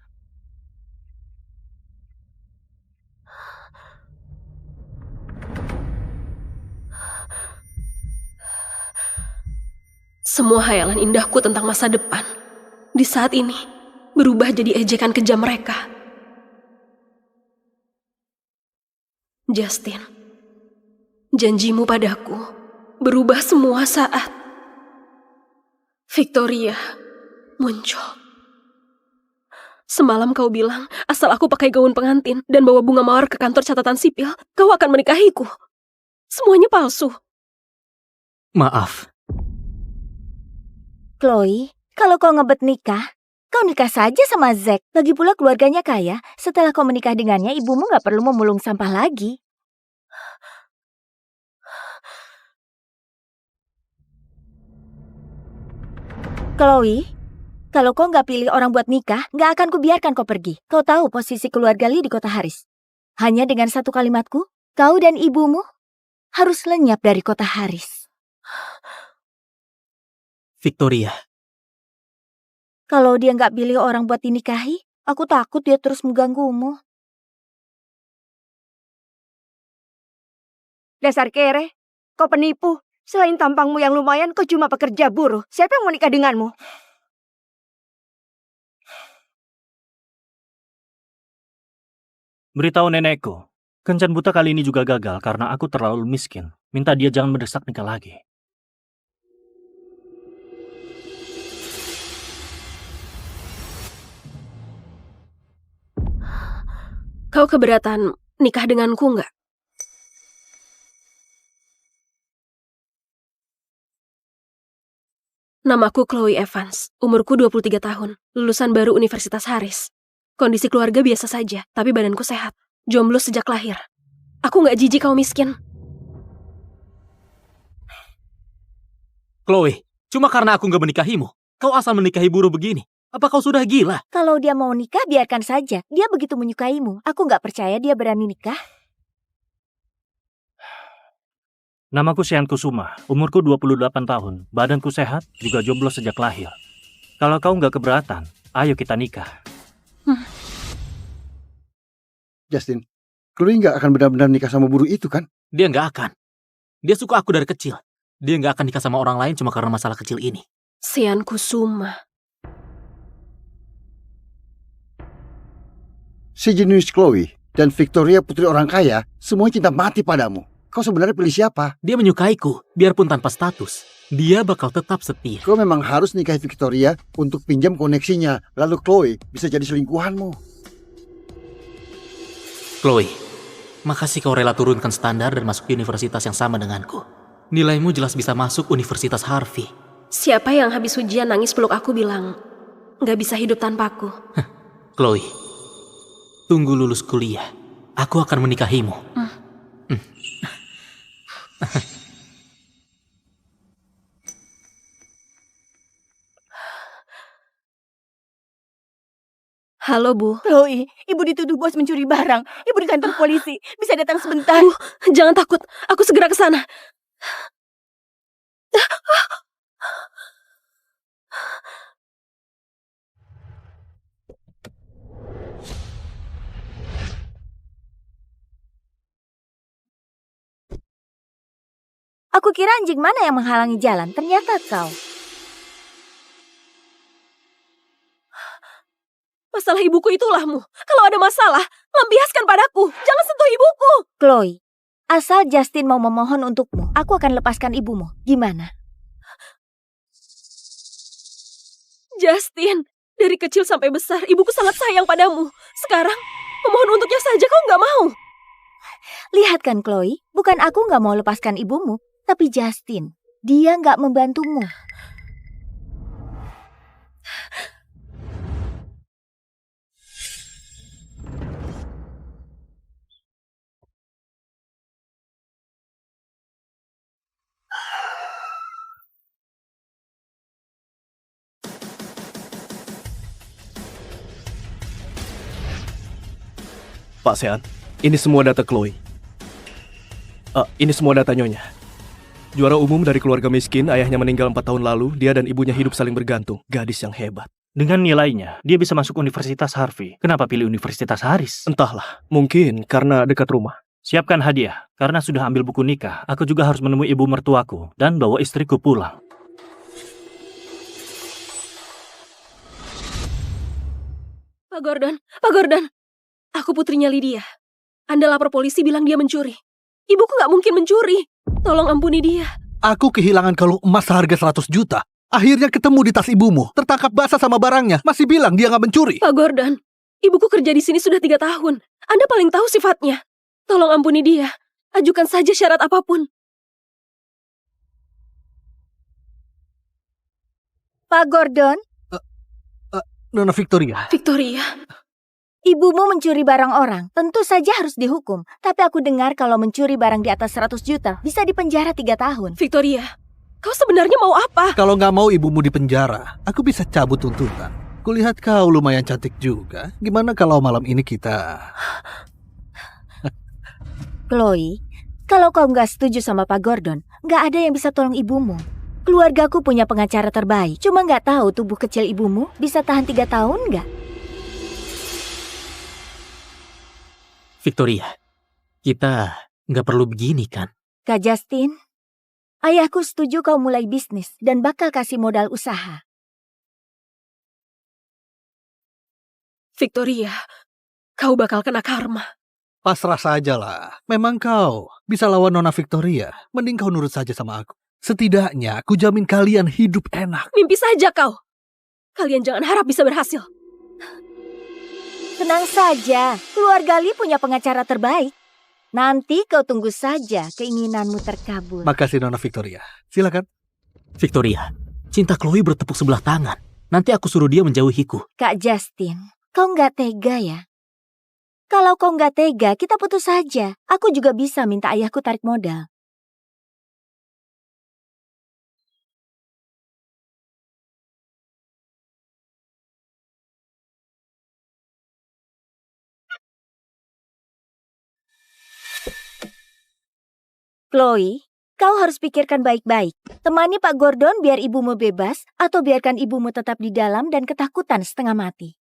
A: Semua hayalan indahku tentang masa depan di saat ini berubah jadi ejekan kejam mereka. Justin, janjimu padaku berubah semua saat Victoria muncul. Semalam kau bilang, asal aku pakai gaun pengantin dan bawa bunga mawar ke kantor catatan sipil, kau akan menikahiku. Semuanya palsu.
E: Maaf.
H: Chloe, kalau kau ngebet nikah, kau nikah saja sama Zack. Lagi pula keluarganya kaya. Setelah kau menikah dengannya, ibumu gak perlu memulung sampah lagi. Chloe, kalau kau gak pilih orang buat nikah, gak akan kubiarkan kau pergi. Kau tahu posisi keluarga Lee di kota Haris. Hanya dengan satu kalimatku, kau dan ibumu harus lenyap dari kota Haris.
E: Victoria.
H: Kalau dia nggak pilih orang buat dinikahi, aku takut dia terus mengganggumu.
G: Dasar kere, kau penipu. Selain tampangmu yang lumayan, kau cuma pekerja buruh. Siapa yang mau nikah denganmu?
E: Beritahu nenekku, kencan buta kali ini juga gagal karena aku terlalu miskin. Minta dia jangan mendesak nikah lagi.
A: Kau keberatan nikah denganku nggak? Namaku Chloe Evans, umurku 23 tahun, lulusan baru Universitas Haris. Kondisi keluarga biasa saja, tapi badanku sehat. Jomblo sejak lahir. Aku nggak jijik kau miskin.
E: Chloe, cuma karena aku nggak menikahimu, kau asal menikahi buruh begini. Apa kau sudah gila?
H: Kalau dia mau nikah, biarkan saja. Dia begitu menyukaimu. Aku nggak percaya dia berani nikah.
E: Namaku Sean Kusuma, umurku 28 tahun, badanku sehat, juga jomblo sejak lahir. Kalau kau nggak keberatan, ayo kita nikah.
K: Justin, Chloe nggak akan benar-benar nikah sama buruh itu kan?
E: Dia nggak akan. Dia suka aku dari kecil. Dia nggak akan nikah sama orang lain cuma karena masalah kecil ini.
A: Sean Kusuma.
K: Si jenius Chloe dan Victoria putri orang kaya, semuanya cinta mati padamu. Kau sebenarnya pilih siapa?
E: Dia menyukaiku, biarpun tanpa status. Dia bakal tetap setia.
K: Kau memang harus nikahi Victoria untuk pinjam koneksinya. Lalu Chloe bisa jadi selingkuhanmu.
E: Chloe, makasih kau rela turunkan standar dan masuk universitas yang sama denganku. Nilaimu jelas bisa masuk Universitas Harvey.
A: Siapa yang habis ujian nangis peluk aku bilang, nggak bisa hidup tanpaku.
E: Chloe, tunggu lulus kuliah. Aku akan menikahimu.
A: Halo, Bu.
M: Chloe, ibu dituduh bos mencuri barang. Ibu di kantor polisi. Bisa datang sebentar?
A: Bu, jangan takut. Aku segera ke sana.
H: Aku kira anjing mana yang menghalangi jalan, ternyata kau.
A: Masalah ibuku itulahmu. Kalau ada masalah, lampiaskan padaku. Jangan sentuh ibuku.
H: Chloe, asal Justin mau memohon untukmu, aku akan lepaskan ibumu. Gimana?
A: Justin, dari kecil sampai besar, ibuku sangat sayang padamu. Sekarang, memohon untuknya saja kau nggak mau.
H: Lihat kan Chloe, bukan aku nggak mau lepaskan ibumu, tapi Justin. Dia nggak membantumu.
F: Pak Sean, ini semua data Chloe. Ini semua data Nyonya. Juara umum dari keluarga miskin, ayahnya meninggal 4 tahun lalu, dia dan ibunya hidup saling bergantung. Gadis yang hebat.
E: Dengan nilainya, dia bisa masuk Universitas Harvey. Kenapa pilih Universitas Harris?
F: Entahlah, mungkin karena dekat rumah.
E: Siapkan hadiah. Karena sudah ambil buku nikah, aku juga harus menemui ibu mertuaku dan bawa istriku pulang.
A: Pak Gordon. Aku putrinya Lydia. Anda lapor polisi bilang dia mencuri. Ibuku nggak mungkin mencuri. Tolong ampuni dia.
N: Aku kehilangan kalung emas seharga 100 juta. Akhirnya ketemu di tas ibumu. Tertangkap basah sama barangnya. Masih bilang dia nggak mencuri.
A: Pak Gordon, ibuku kerja di sini sudah 3 tahun. Anda paling tahu sifatnya. Tolong ampuni dia. Ajukan saja syarat apapun.
H: Pak Gordon?
N: Nona Victoria.
H: Ibumu mencuri barang orang, tentu saja harus dihukum. Tapi aku dengar kalau mencuri barang di atas 100 juta, bisa dipenjara 3 tahun.
A: Victoria, kau sebenarnya mau apa?
N: Kalau nggak mau ibumu di penjara, aku bisa cabut tuntutan. Kulihat kau lumayan cantik juga. Gimana kalau malam ini kita...
H: Chloe, kalau kau nggak setuju sama Pak Gordon, nggak ada yang bisa tolong ibumu. Keluargaku punya pengacara terbaik, cuma nggak tahu tubuh kecil ibumu bisa tahan 3 tahun nggak?
E: Victoria, kita nggak perlu begini kan?
H: Kak Justin, ayahku setuju kau mulai bisnis dan bakal kasih modal usaha.
A: Victoria, kau bakal kena karma.
N: Pasrah sajalah. Memang kau bisa lawan Nona Victoria. Mending kau nurut saja sama aku. Setidaknya aku jamin kalian hidup enak.
A: Mimpi saja kau. Kalian jangan harap bisa berhasil.
H: Tenang saja, keluarga Lee punya pengacara terbaik. Nanti kau tunggu saja keinginanmu terkabul.
N: Makasih Nona Victoria. Silakan.
E: Victoria, cinta Chloe bertepuk sebelah tangan. Nanti aku suruh dia menjauhiku.
H: Kak Justin, kau nggak tega ya? Kalau kau nggak tega, kita putus saja. Aku juga bisa minta ayahku tarik modal. Chloe, kau harus pikirkan baik-baik. Temani Pak Gordon biar ibumu bebas, atau biarkan ibumu tetap di dalam dan ketakutan setengah mati.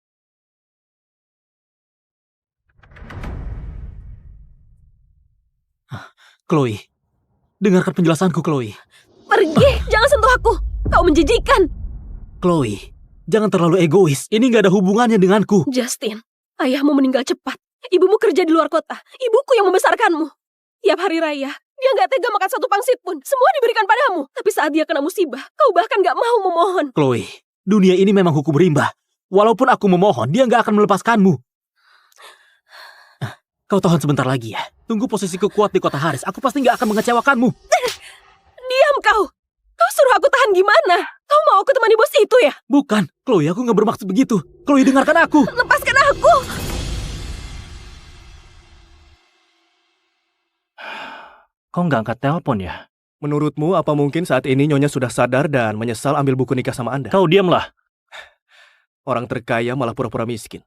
E: Chloe, dengarkan penjelasanku, Chloe.
A: Pergi, jangan sentuh aku. Kau menjijikan.
E: Chloe, jangan terlalu egois. Ini nggak ada hubungannya denganku.
A: Justin, ayahmu meninggal cepat. Ibumu kerja di luar kota. Ibuku yang membesarkanmu. Tiap hari raya, dia nggak tega makan 1 pangsit pun. Semua diberikan padamu. Tapi saat dia kena musibah, kau bahkan nggak mau memohon.
E: Chloe, dunia ini memang hukum rimba. Walaupun aku memohon, dia nggak akan melepaskanmu. Kau tahan sebentar lagi ya. Tunggu posisiku kuat di kota Haris. Aku pasti nggak akan mengecewakanmu.
A: Diam kau. Kau suruh aku tahan gimana? Kau mau aku temani bos itu ya?
E: Bukan, Chloe, aku nggak bermaksud begitu. Chloe, dengarkan aku.
A: Lepaskan aku.
E: Kau nggak angkat telepon ya?
F: Menurutmu apa mungkin saat ini Nyonya sudah sadar dan menyesal ambil buku nikah sama Anda?
E: Kau diamlah.
F: Orang terkaya malah pura-pura miskin.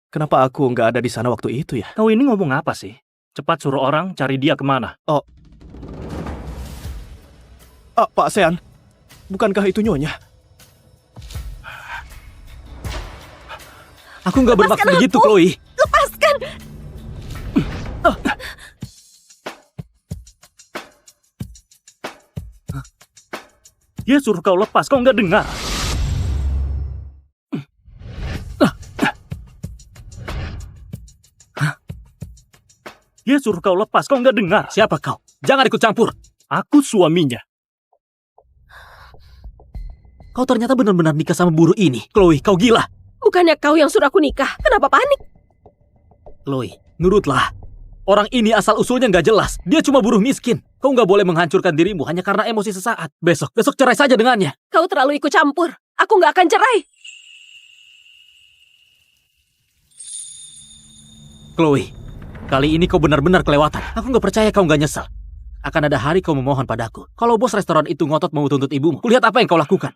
F: Kenapa aku nggak ada di sana waktu itu ya?
E: Kau ini ngomong apa sih? Cepat suruh orang cari dia kemana.
F: Pak Sean, bukankah itu Nyonya?
E: Aku nggak bermaksud begitu, Chloe.
M: Lepaskan!
E: Dia suruh kau lepas, kau nggak dengar. Dia suruh kau lepas, kau nggak dengar. Siapa kau? Jangan ikut campur. Aku suaminya. Kau ternyata benar-benar nikah sama buruh ini. Chloe, kau gila.
A: Bukannya kau yang suruh aku nikah. Kenapa panik?
E: Chloe, nurutlah. Orang ini asal-usulnya nggak jelas. Dia cuma buruh miskin. Kau nggak boleh menghancurkan dirimu hanya karena emosi sesaat. Besok cerai saja dengannya.
A: Kau terlalu ikut campur. Aku nggak akan cerai.
E: Chloe, kali ini kau benar-benar kelewatan. Aku nggak percaya kau nggak nyesal. Akan ada hari kau memohon padaku. Kalau bos restoran itu ngotot mau tuntut ibumu, kulihat apa yang kau lakukan.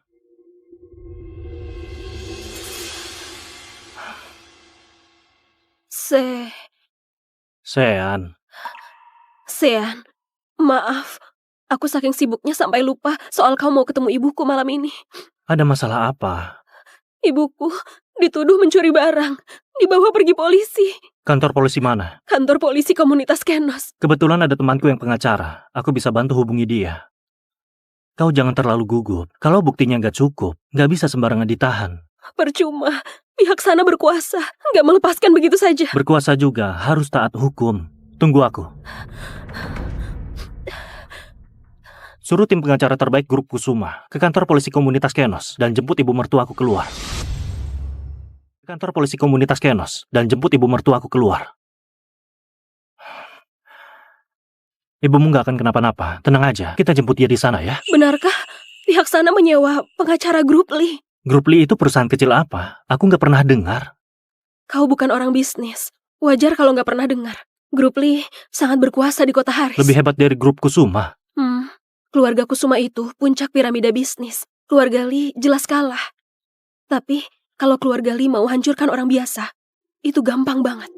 A: Sean, maaf. Aku saking sibuknya sampai lupa soal kau mau ketemu ibuku malam ini.
E: Ada masalah apa?
A: Ibuku dituduh mencuri barang. Dibawa pergi polisi.
E: Kantor polisi mana?
A: Kantor polisi komunitas Kenos.
E: Kebetulan ada temanku yang pengacara. Aku bisa bantu hubungi dia. Kau jangan terlalu gugup. Kalau buktinya nggak cukup, nggak bisa sembarangan ditahan.
A: Percuma. Pihak sana berkuasa. Nggak melepaskan begitu saja.
E: Berkuasa juga harus taat hukum. Tunggu aku. Suruh tim pengacara terbaik grup Kusuma ke kantor polisi komunitas Kenos dan jemput ibu mertuaku keluar. Ke kantor polisi komunitas Kenos dan jemput ibu mertuaku keluar. Ibumu nggak akan kenapa-napa. Tenang aja, kita jemput dia di sana ya.
A: Benarkah pihak sana menyewa pengacara grup Lee?
E: Grup Lee itu perusahaan kecil apa? Aku nggak pernah dengar.
A: Kau bukan orang bisnis. Wajar kalau nggak pernah dengar. Grup Lee sangat berkuasa di kota Haris.
E: Lebih hebat dari grup Kusuma.
A: Keluarga Kusuma itu puncak piramida bisnis. Keluarga Lee jelas kalah. Tapi kalau keluarga Lee mau hancurkan orang biasa, itu gampang banget.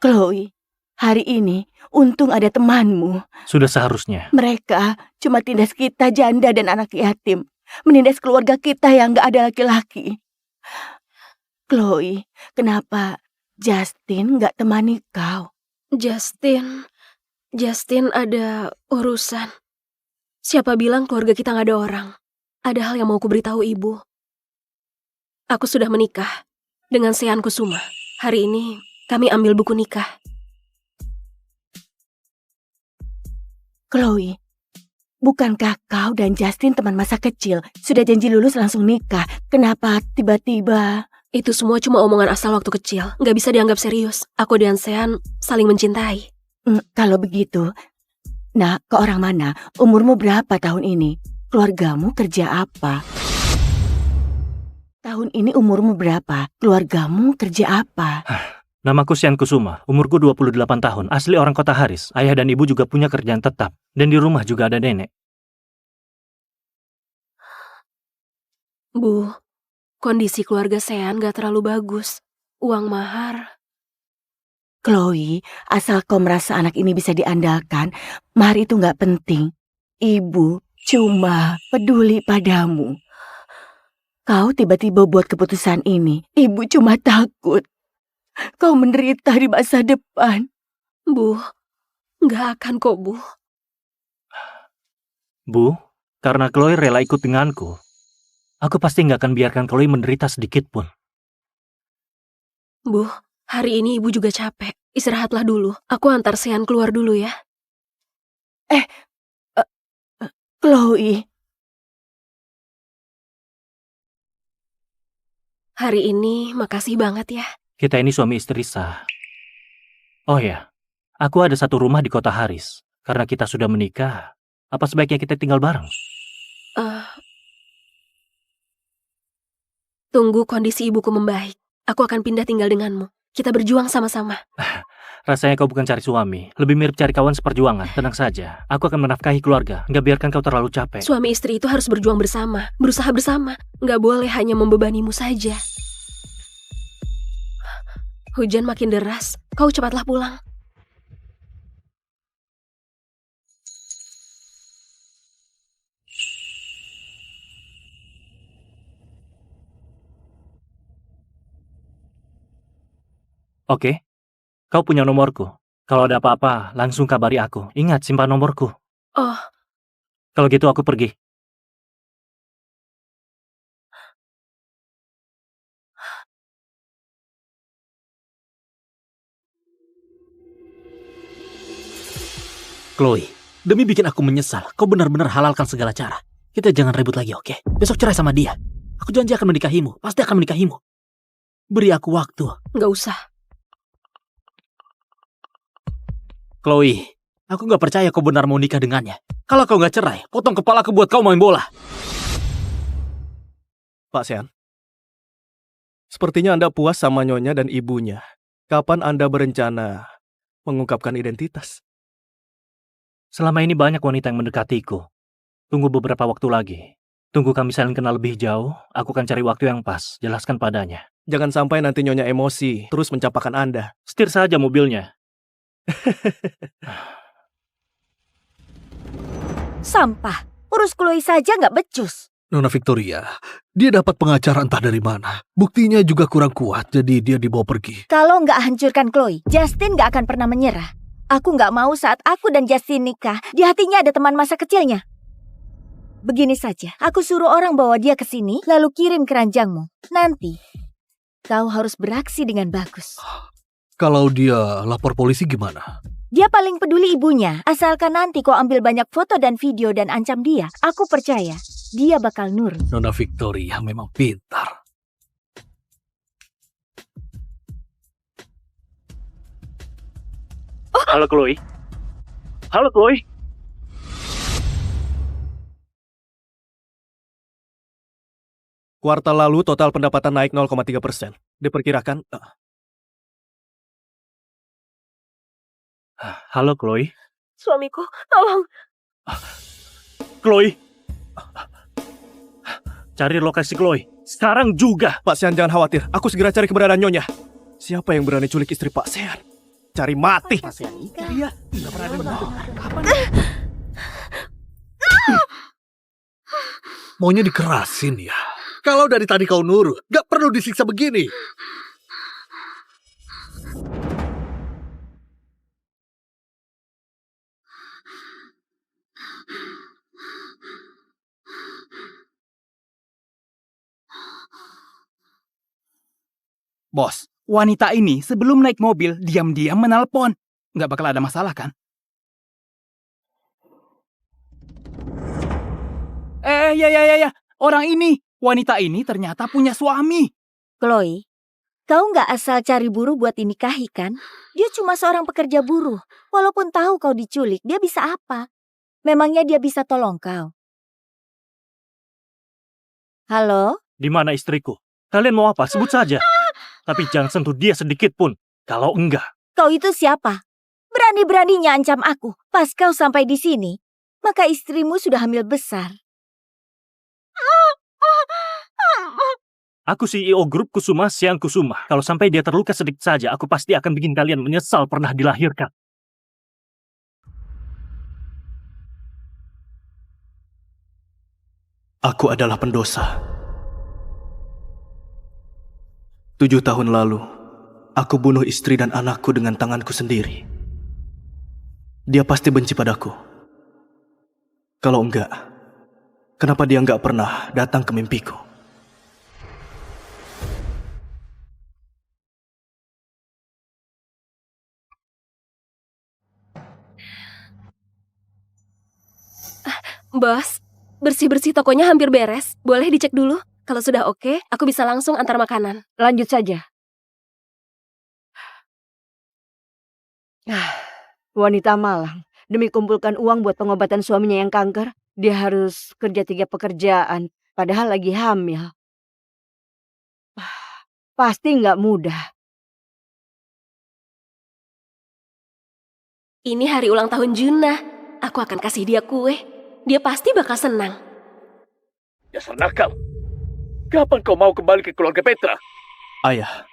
M: Chloe, hari ini untung ada temanmu.
E: Sudah seharusnya.
M: Mereka cuma tindas kita janda dan anak yatim. Menindas keluarga kita yang gak ada laki-laki. Chloe, kenapa Justin gak temani kau?
A: Justin ada urusan. Siapa bilang keluarga kita gak ada orang? Ada hal yang mau kuberitahu ibu. Aku sudah menikah dengan Sean Kusuma. Hari ini kami ambil buku nikah.
M: Chloe, bukankah kau dan Justin teman masa kecil? Sudah janji lulus langsung nikah. Kenapa tiba-tiba?
A: Itu semua cuma omongan asal waktu kecil. Nggak bisa dianggap serius. Aku dan Sean saling mencintai.
M: Kalau begitu, nak, ke orang mana? Umurmu berapa tahun ini? Keluargamu kerja apa? Tahun ini umurmu berapa? Keluargamu kerja apa?
E: Namaku Sean Kusuma, umurku 28 tahun, asli orang kota Haris. Ayah dan ibu juga punya kerjaan tetap. Dan di rumah juga ada nenek.
A: Bu, kondisi keluarga Sean gak terlalu bagus. Uang mahar.
M: Chloe, asal kau merasa anak ini bisa diandalkan, mahar itu gak penting. Ibu cuma peduli padamu. Kau tiba-tiba buat keputusan ini. Ibu cuma takut kau menderita di masa depan.
A: Bu, gak akan kok, Bu.
E: Bu, karena Chloe rela ikut denganku, aku pasti gak akan biarkan Chloe menderita sedikit pun.
A: Bu, hari ini ibu juga capek. Istirahatlah dulu. Aku antar Sean keluar dulu ya.
M: Chloe.
A: Hari ini makasih banget ya.
E: Kita ini suami istri sah. Oh ya, aku ada satu rumah di kota Haris. Karena kita sudah menikah, apa sebaiknya kita tinggal bareng?
A: Tunggu kondisi ibuku membaik. Aku akan pindah tinggal denganmu. Kita berjuang sama-sama.
E: Rasanya kau bukan cari suami, lebih mirip cari kawan seperjuangan. Tenang saja, aku akan menafkahi keluarga. Nggak biarkan kau terlalu capek.
A: Suami istri itu harus berjuang bersama, berusaha bersama. Nggak boleh hanya membebanimu saja. Hujan makin deras, kau cepatlah pulang.
E: Oke, kau punya nomorku. Kalau ada apa-apa, langsung kabari aku. Ingat, simpan nomorku.
A: Oh,
E: Kalau gitu aku pergi. Chloe, demi bikin aku menyesal, kau benar-benar halalkan segala cara. Kita jangan ribut lagi, oke? Besok cerai sama dia. Aku janji akan menikahimu, pasti akan menikahimu. Beri aku waktu.
A: nggak usah.
E: Chloe, aku nggak percaya kau benar mau nikah dengannya. Kalau kau nggak cerai, potong kepalaku buat kau main bola.
F: Pak Sean, sepertinya Anda puas sama nyonya dan ibunya. Kapan Anda berencana mengungkapkan identitas?
E: Selama ini banyak wanita yang mendekatiku. Tunggu beberapa waktu lagi. Tunggu kami saling kenal lebih jauh, aku akan cari waktu yang pas, jelaskan padanya.
F: Jangan sampai nanti nyonya emosi, terus mencapakan Anda.
E: Setir saja mobilnya.
H: Sampah. Urus Chloe saja nggak becus.
N: Nona Victoria, dia dapat pengacara entah dari mana. Buktinya juga kurang kuat, jadi dia dibawa pergi.
H: Kalau nggak hancurkan Chloe, Justin nggak akan pernah menyerah. Aku nggak mau saat aku dan Justin nikah, di hatinya ada teman masa kecilnya. Begini saja, aku suruh orang bawa dia ke sini, lalu kirim keranjangmu. Nanti, kau harus beraksi dengan bagus.
N: Kalau dia lapor polisi gimana?
H: Dia paling peduli ibunya, asalkan nanti kau ambil banyak foto dan video dan ancam dia. Aku percaya, dia bakal nurut.
N: Nona Victoria memang pintar.
E: Halo Chloe. Halo Chloe.
F: Kuartal lalu total pendapatan naik 0,3%. Diperkirakan...
E: Halo Chloe.
A: Suamiku, tolong.
E: Chloe. Cari lokasi Chloe. Sekarang juga.
F: Pak Sean jangan khawatir, aku segera cari keberadaan nyonya. Siapa yang berani culik istri Pak Sean? Cari mati.
E: Pak Sean nikah? Iya, nggak pernah dengar. Kapan?
N: Maunya dikerasin ya. Kalau dari tadi kau nurut, gak perlu disiksa begini.
O: Bos, wanita ini sebelum naik mobil diam-diam menelpon. Nggak bakal ada masalah kan? Ya. Orang ini, wanita ini ternyata punya suami.
H: Chloe, kau nggak asal cari buruh buat dinikahi kan? Dia cuma seorang pekerja buruh. Walaupun tahu kau diculik, dia bisa apa? Memangnya dia bisa tolong kau? Halo?
E: Di mana istriku? Kalian mau apa? Sebut saja. Tapi jangan sentuh dia sedikit pun. Kalau enggak.
H: Kau itu siapa? Berani-beraninya ancam aku. Pas kau sampai di sini, maka istrimu sudah hamil besar.
E: Aku CEO grup Kusuma Siang Kusuma. Kalau sampai dia terluka sedikit saja, aku pasti akan bikin kalian menyesal pernah dilahirkan.
F: Aku adalah pendosa. 7 tahun lalu, aku bunuh istri dan anakku dengan tanganku sendiri. Dia pasti benci padaku. Kalau enggak, kenapa dia enggak pernah datang ke mimpiku?
A: Bos, bersih-bersih tokonya hampir beres. Boleh dicek dulu? Kalau sudah oke, aku bisa langsung antar makanan.
G: Lanjut saja. Wanita malang. Demi kumpulkan uang buat pengobatan suaminya yang kanker, dia harus kerja 3 pekerjaan. Padahal lagi hamil. Pasti nggak mudah.
A: Ini hari ulang tahun Juna. Aku akan kasih dia kue. Dia pasti bakal senang.
B: Dasar nakal. Kapan kau mau kembali ke keluarga Petra?
F: Ayah,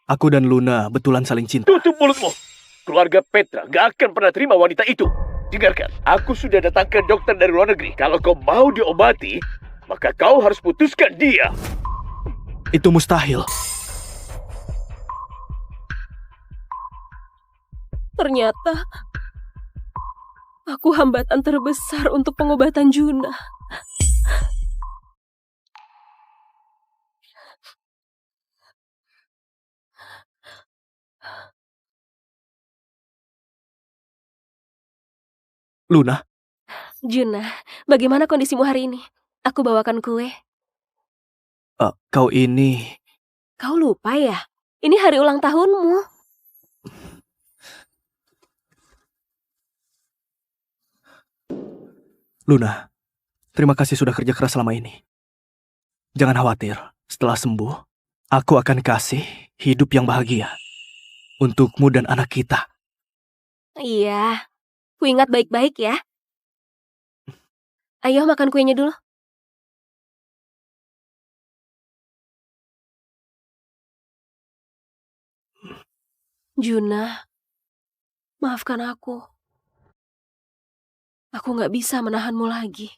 F: aku dan Luna betulan saling cinta.
B: Tutup mulutmu. Keluarga Petra gak akan pernah terima wanita itu. Dengarkan, aku sudah datangkan dokter dari luar negeri. Kalau kau mau diobati, maka kau harus putuskan dia.
F: Itu mustahil.
A: Ternyata aku hambatan terbesar untuk pengobatan Juna.
F: Luna,
A: Juna, bagaimana kondisimu hari ini? Aku bawakan kue.
F: kau ini...
A: Kau lupa ya? Ini hari ulang tahunmu.
F: Luna, terima kasih sudah kerja keras selama ini. Jangan khawatir, setelah sembuh, aku akan kasih hidup yang bahagia untukmu dan anak kita.
A: Iya, ku ingat baik-baik ya. Ayo makan kuenya dulu. Juna, maafkan aku. Aku gak bisa menahanmu lagi.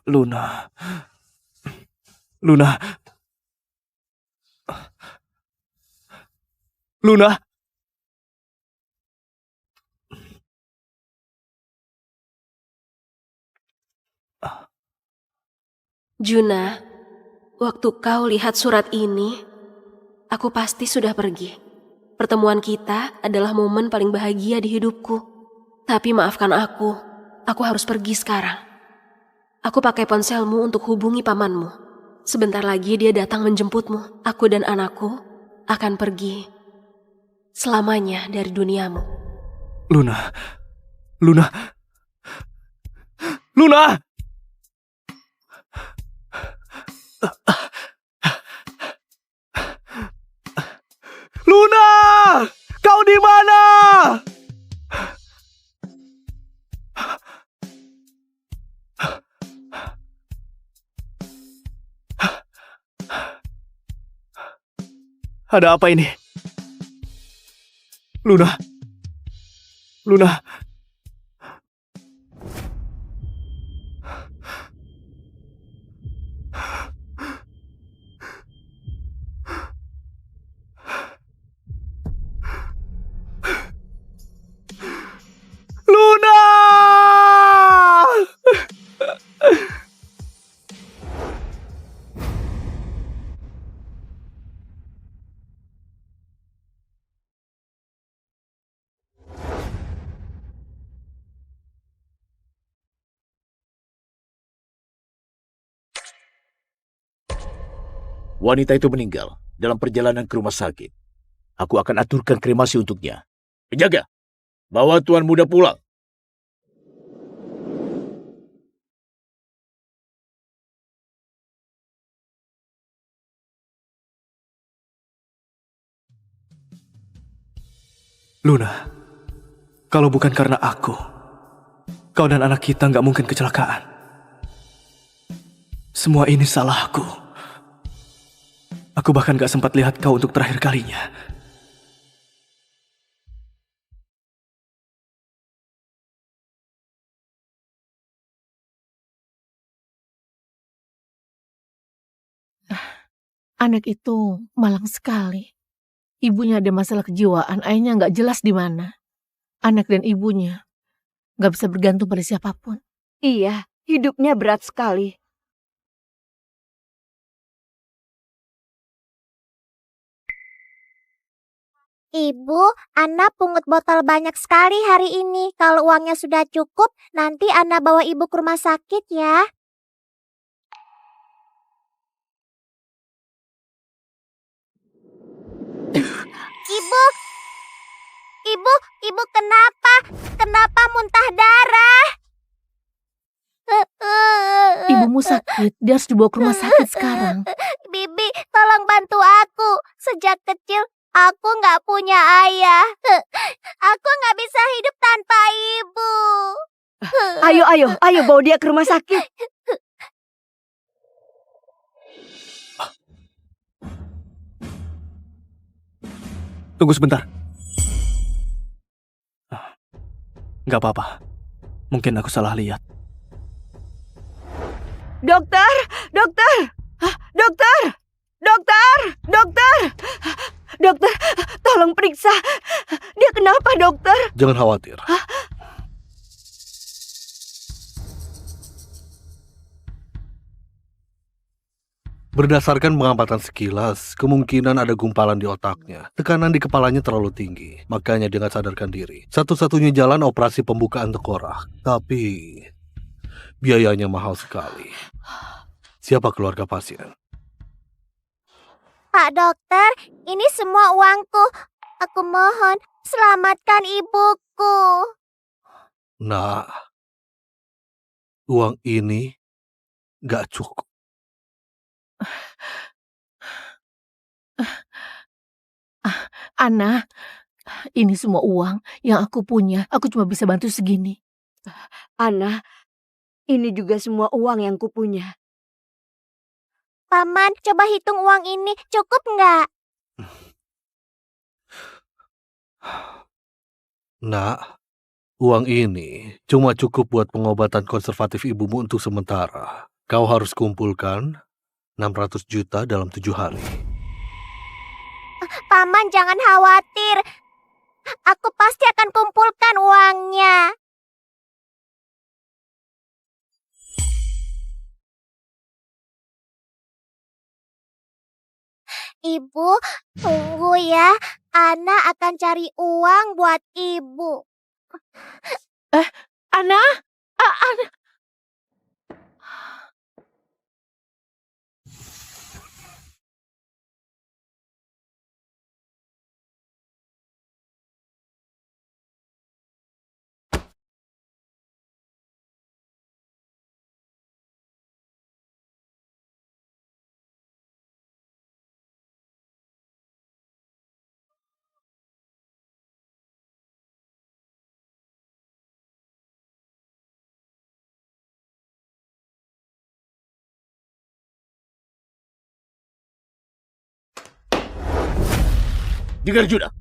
F: Luna. Luna. Luna.
A: Juna, waktu kau lihat surat ini, aku pasti sudah pergi. Pertemuan kita adalah momen paling bahagia di hidupku. Tapi maafkan aku harus pergi sekarang. Aku pakai ponselmu untuk hubungi pamanmu. Sebentar lagi dia datang menjemputmu. Aku dan anakku akan pergi selamanya dari duniamu.
F: Luna. Luna. Luna! Luna! Kau di mana? Ada apa ini? Luna. Luna. Luna!
B: Wanita itu meninggal dalam perjalanan ke rumah sakit. Aku akan aturkan kremasi untuknya. Penjaga, bawa tuan muda pulang.
F: Luna, kalau bukan karena aku, kau dan anak kita nggak mungkin kecelakaan. Semua ini salahku. Aku bahkan gak sempat lihat kau untuk terakhir kalinya.
P: Anak itu malang sekali. Ibunya ada masalah kejiwaan, ayahnya gak jelas di mana. Anak dan ibunya gak bisa bergantung pada siapapun.
G: Iya, hidupnya berat sekali.
Q: Ibu, Ana pungut botol banyak sekali hari ini. Kalau uangnya sudah cukup, nanti Ana bawa ibu ke rumah sakit ya. Ibu kenapa? Kenapa muntah darah?
P: Ibumu sakit, dia harus dibawa ke rumah sakit sekarang.
Q: Bibi, tolong bantu aku. Sejak kecil, aku nggak punya ayah. Aku nggak bisa hidup tanpa ibu.
G: Ayo bawa dia ke rumah sakit.
F: Tunggu sebentar. Nggak apa-apa. Mungkin aku salah lihat.
G: Dokter! Dokter, tolong periksa. Dia kenapa, dokter?
N: Jangan khawatir. Berdasarkan pengamatan sekilas, kemungkinan ada gumpalan di otaknya. Tekanan di kepalanya terlalu tinggi, makanya dia nggak sadarkan diri. Satu-satunya jalan operasi pembukaan tengkorak. Tapi biayanya mahal sekali. Siapa keluarga pasien?
Q: Pak dokter, ini semua uangku. Aku mohon, selamatkan ibuku.
N: Nah, uang ini nggak cukup.
P: Ana, ini semua uang yang aku punya. Aku cuma bisa bantu segini.
G: Ana, ini juga semua uang yang kupunya.
Q: Paman, coba hitung uang ini. Cukup nggak?
N: Nak, uang ini cuma cukup buat pengobatan konservatif ibumu untuk sementara. Kau harus kumpulkan 600 juta dalam 7 hari.
Q: Paman, jangan khawatir. Aku pasti akan kumpulkan uangnya. Ibu, tunggu ya. Ana akan cari uang buat ibu.
P: Ana? Ana?
B: Dengar Judah,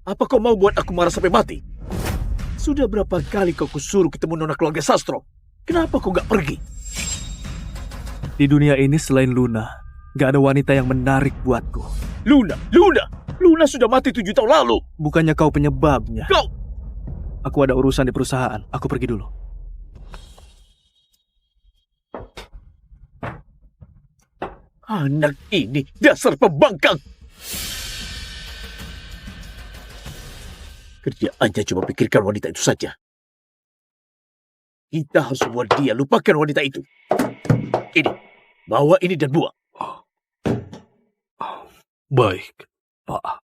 B: apa kau mau buat aku marah sampai mati? Sudah berapa kali kau kusuruh ketemu nona keluarga Sastro? Kenapa kau gak pergi?
F: Di dunia ini selain Luna, gak ada wanita yang menarik buatku.
B: Luna sudah mati 7 tahun lalu.
F: Bukannya kau penyebabnya.
B: Kau!
F: Aku ada urusan di perusahaan. Aku pergi dulu.
B: Anak ini dasar pembangkang. Kerjaannya cuma pikirkan wanita itu saja. Kita harus buat dia lupakan wanita itu. Ini, bawa ini dan buang.
N: Baik, Pak.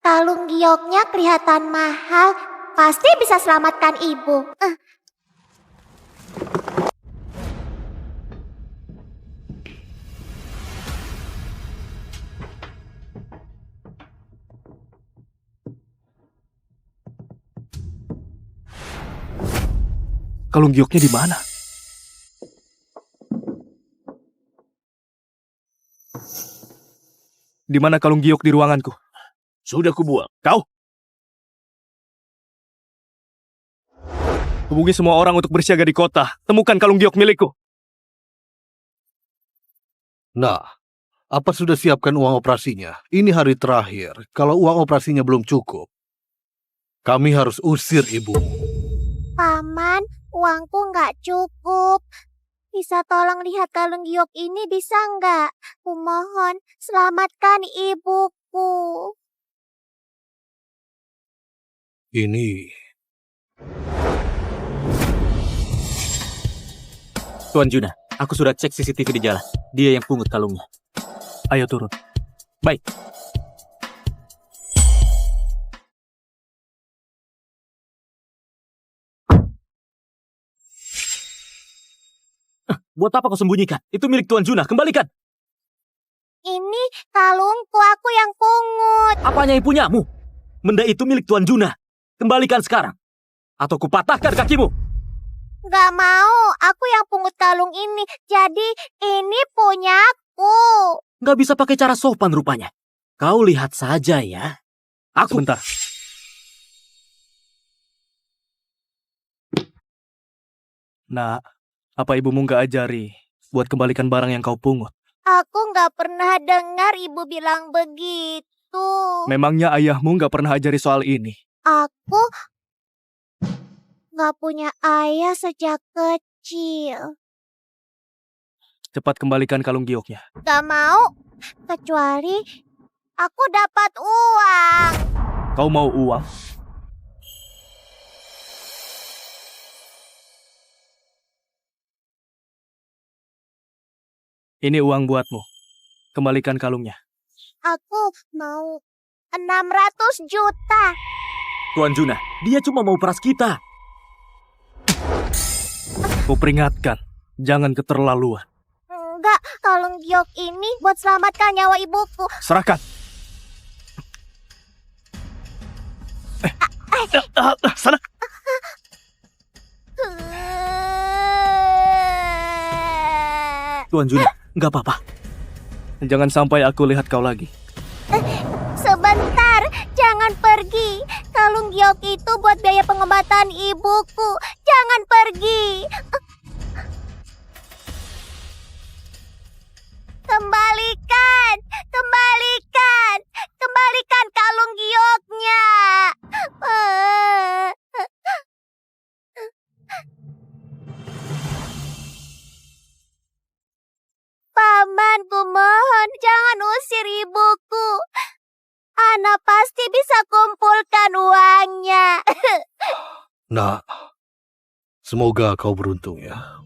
Q: Kalung gioknya kelihatan mahal. Pasti bisa selamatkan ibu.
F: Kalung gioknya di mana? Di mana kalung giok di ruanganku?
B: Sudah kubuang.
F: Kau? Hubungi semua orang untuk bersiaga di kota. Temukan kalung giok milikku.
N: Nah, Apa sudah siapkan uang operasinya? Ini hari terakhir. Kalau uang operasinya belum cukup, kami harus usir ibumu.
Q: Paman, uangku nggak cukup. Bisa tolong lihat kalung giok ini bisa nggak? Kumohon, selamatkan ibuku.
N: Ini...
E: Tuan Juna, aku sudah cek CCTV di jalan. Dia yang pungut kalungnya.
F: Ayo turun.
E: Baik. Buat apa kau sembunyikan? Itu milik Tuan Juna, kembalikan.
Q: Ini kalungku, aku yang pungut.
E: Apanya yang punyamu? Benda itu milik Tuan Juna. Kembalikan sekarang. Atau kupatahkan kakimu.
Q: Gak mau, aku yang pungut kalung ini. Jadi ini punyaku.
E: Gak bisa pakai cara sopan rupanya. Kau lihat saja ya. Aku...
F: Sebentar. Nak, apa ibumu gak ajari buat kembalikan barang yang kau pungut?
Q: Aku gak pernah dengar ibu bilang begitu.
F: Memangnya ayahmu gak pernah ajari soal ini?
Q: Aku gak punya ayah sejak kecil.
F: Cepat kembalikan kalung gioknya.
Q: Gak mau, kecuali aku dapat uang.
F: Kau mau uang? Ini uang buatmu. Kembalikan kalungnya.
Q: Aku mau 600 juta.
E: Tuan Juna, dia cuma mau peras kita.
F: Kuperingatkan, jangan keterlaluan.
Q: Enggak, kalung giok ini buat selamatkan nyawa ibuku.
F: Serahkan. Sana.
E: Tuan Juna, nggak apa-apa.
F: Jangan sampai aku lihat kau lagi.
Q: Sebentar, jangan pergi. Kalung giok itu buat biaya pengobatan ibuku. Jangan pergi. Kembalikan, kembalikan, kembalikan kalung gioknya. Paman, kumohon jangan usir ibuku. Ana pasti bisa kumpulkan uangnya.
N: Nak, semoga kau beruntung ya.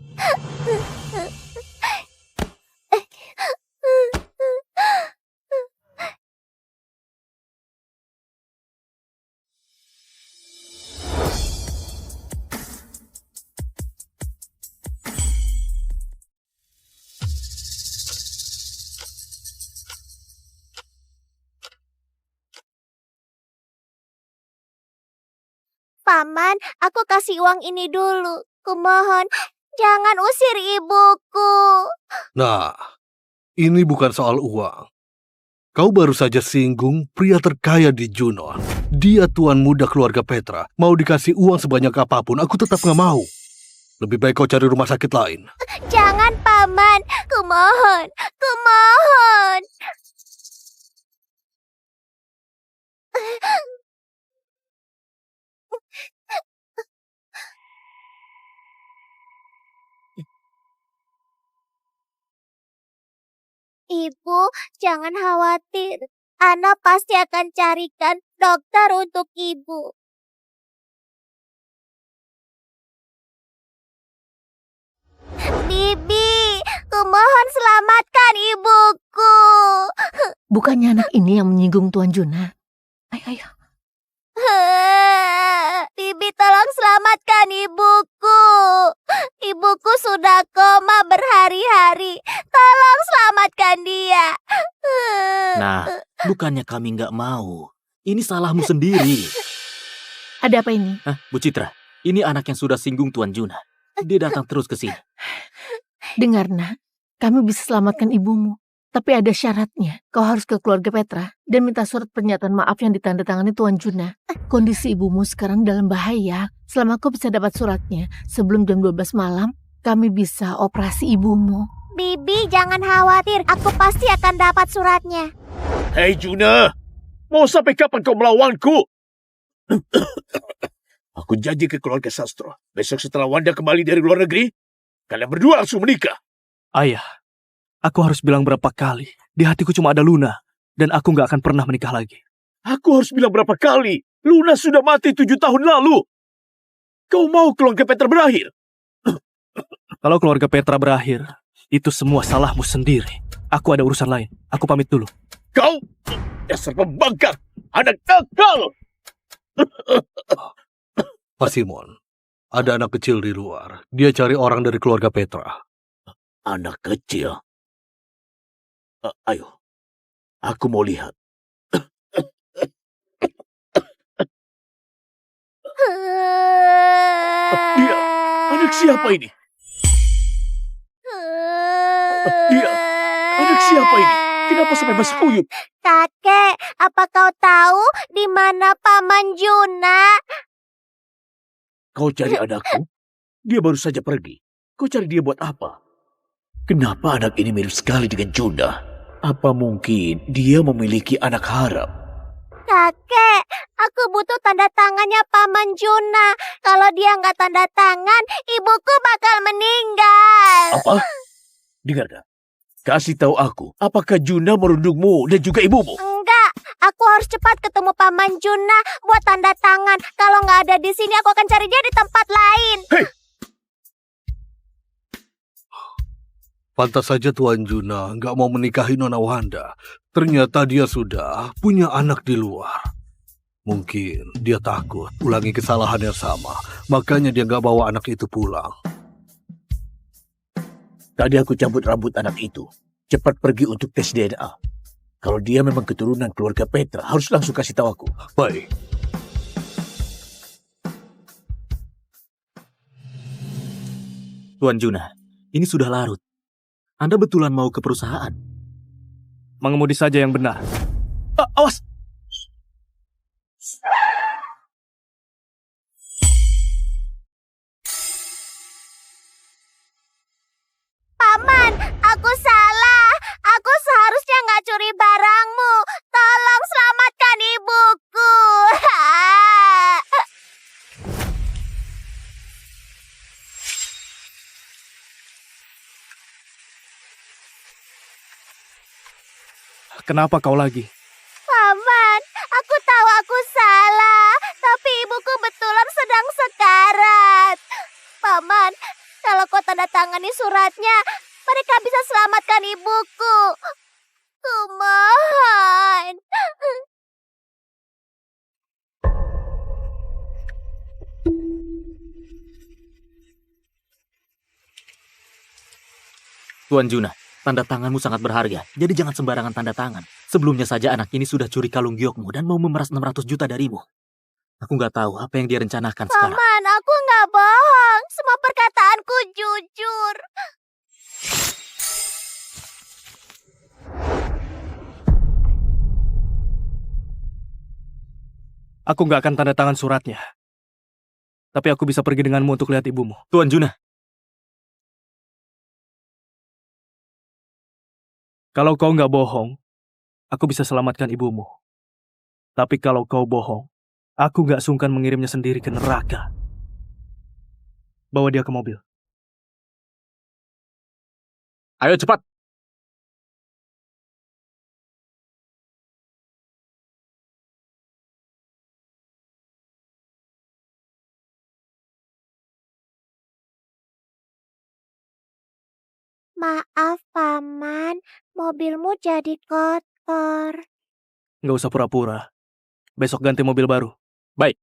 Q: Paman, aku kasih uang ini dulu. Kumohon, jangan usir ibuku.
N: Nah, ini bukan soal uang. Kau baru saja singgung pria terkaya di Junon. Dia tuan muda keluarga Petra. Mau dikasih uang sebanyak apapun, aku tetap nggak mau. Lebih baik kau cari rumah sakit lain.
Q: Jangan, Paman. Kumohon, kumohon. Ibu, jangan khawatir. Ana pasti akan carikan dokter untuk ibu. Bibi, kumohon selamatkan ibuku.
P: Bukannya anak ini yang menyinggung Tuan Juna? Ayo.
Q: Bibi, tolong selamatkan ibuku. Ibuku sudah koma berhari-hari. Tolong selamatkan dia.
E: Nah, bukannya kami nggak mau. Ini salahmu sendiri.
P: Ada apa ini?
E: Hah, Bu Citra, ini anak yang sudah singgung Tuan Juna. Dia datang terus ke sini.
P: Dengar, Nak. Kami bisa selamatkan ibumu. Tapi ada syaratnya. Kau harus ke keluarga Petra dan minta surat pernyataan maaf yang ditandatangani Tuan Juna. Kondisi ibumu sekarang dalam bahaya. Selama kau bisa dapat suratnya sebelum jam 12 malam, kami bisa operasi ibumu.
Q: Bibi, jangan khawatir. Aku pasti akan dapat suratnya.
B: Hei Juna, mau sampai kapan kau melawanku? Aku janji ke keluarga Sastro. Besok setelah Wanda kembali dari luar negeri, kalian berdua langsung menikah.
F: Ayah, aku harus bilang berapa kali. Di hatiku cuma ada Luna. Dan aku nggak akan pernah menikah lagi.
B: Aku harus bilang berapa kali. Luna sudah mati 7 tahun lalu. Kau mau keluarga Petra berakhir?
F: Kalau keluarga Petra berakhir, itu semua salahmu sendiri. Aku ada urusan lain. Aku pamit dulu.
B: Kau dasar pembangkang, anak nakal.
N: Pak Simon, ada anak kecil di luar. Dia cari orang dari keluarga Petra.
B: Anak kecil? Ayo, aku mau lihat. Dia, anak siapa ini? Dia, anak siapa ini? Kenapa sampai masuk uyut?
Q: Kakek, apa kau tahu di mana Paman Juna?
B: Kau cari anakku? Dia baru saja pergi. Kau cari dia buat apa? Kenapa anak ini mirip sekali dengan Juna? Apa mungkin dia memiliki anak haram?
Q: Kakek, aku butuh tanda tangannya Paman Juna. Kalau dia nggak tanda tangan, ibuku bakal meninggal.
B: Apa? Dengarkan. Kasih tahu aku, apakah Juna merundungmu dan juga ibumu?
Q: Enggak, aku harus cepat ketemu Paman Juna buat tanda tangan. Kalau nggak ada di sini, aku akan cari dia di tempat lain.
B: Hei!
N: Pantas saja Tuan Juna nggak mau menikahi Nona Wanda. Ternyata dia sudah punya anak di luar. Mungkin dia takut ulangi kesalahan yang sama. Makanya dia nggak bawa anak itu pulang.
B: Tadi aku cabut rambut anak itu. Cepat pergi untuk tes DNA. Kalau dia memang keturunan keluarga Petra, harus langsung kasih tahu aku.
N: Baik.
E: Tuan Juna, ini sudah larut. Anda betulan mau ke perusahaan?
F: Mengemudi saja yang benar.
E: Awas!
Q: Paman, aku salah. Aku seharusnya nggak curi barangmu. Tolong selamatkan ibuku.
F: Kenapa kau lagi?
Q: Paman, aku tahu aku salah. Tapi ibuku betulan sedang sekarat. Paman, kalau kau tanda tangani suratnya, mereka bisa selamatkan ibuku. Kumohon.
E: Tuan Juna, tanda tanganmu sangat berharga, jadi jangan sembarangan tanda tangan. Sebelumnya saja anak ini sudah curi kalung giokmu dan mau memeras 600 juta darimu. Aku nggak tahu apa yang dia rencanakan sekarang.
Q: Paman, aku nggak bohong. Semua perkataanku jujur.
F: Aku nggak akan tanda tangan suratnya. Tapi aku bisa pergi denganmu untuk lihat ibumu.
E: Tuan Juna.
F: Kalau kau nggak bohong, aku bisa selamatkan ibumu. Tapi kalau kau bohong, aku nggak sungkan mengirimnya sendiri ke neraka. Bawa dia ke mobil.
E: Ayo cepat.
Q: Maaf, Paman. Mobilmu jadi kotor.
F: Nggak usah pura-pura. Besok ganti mobil baru.
E: Baik.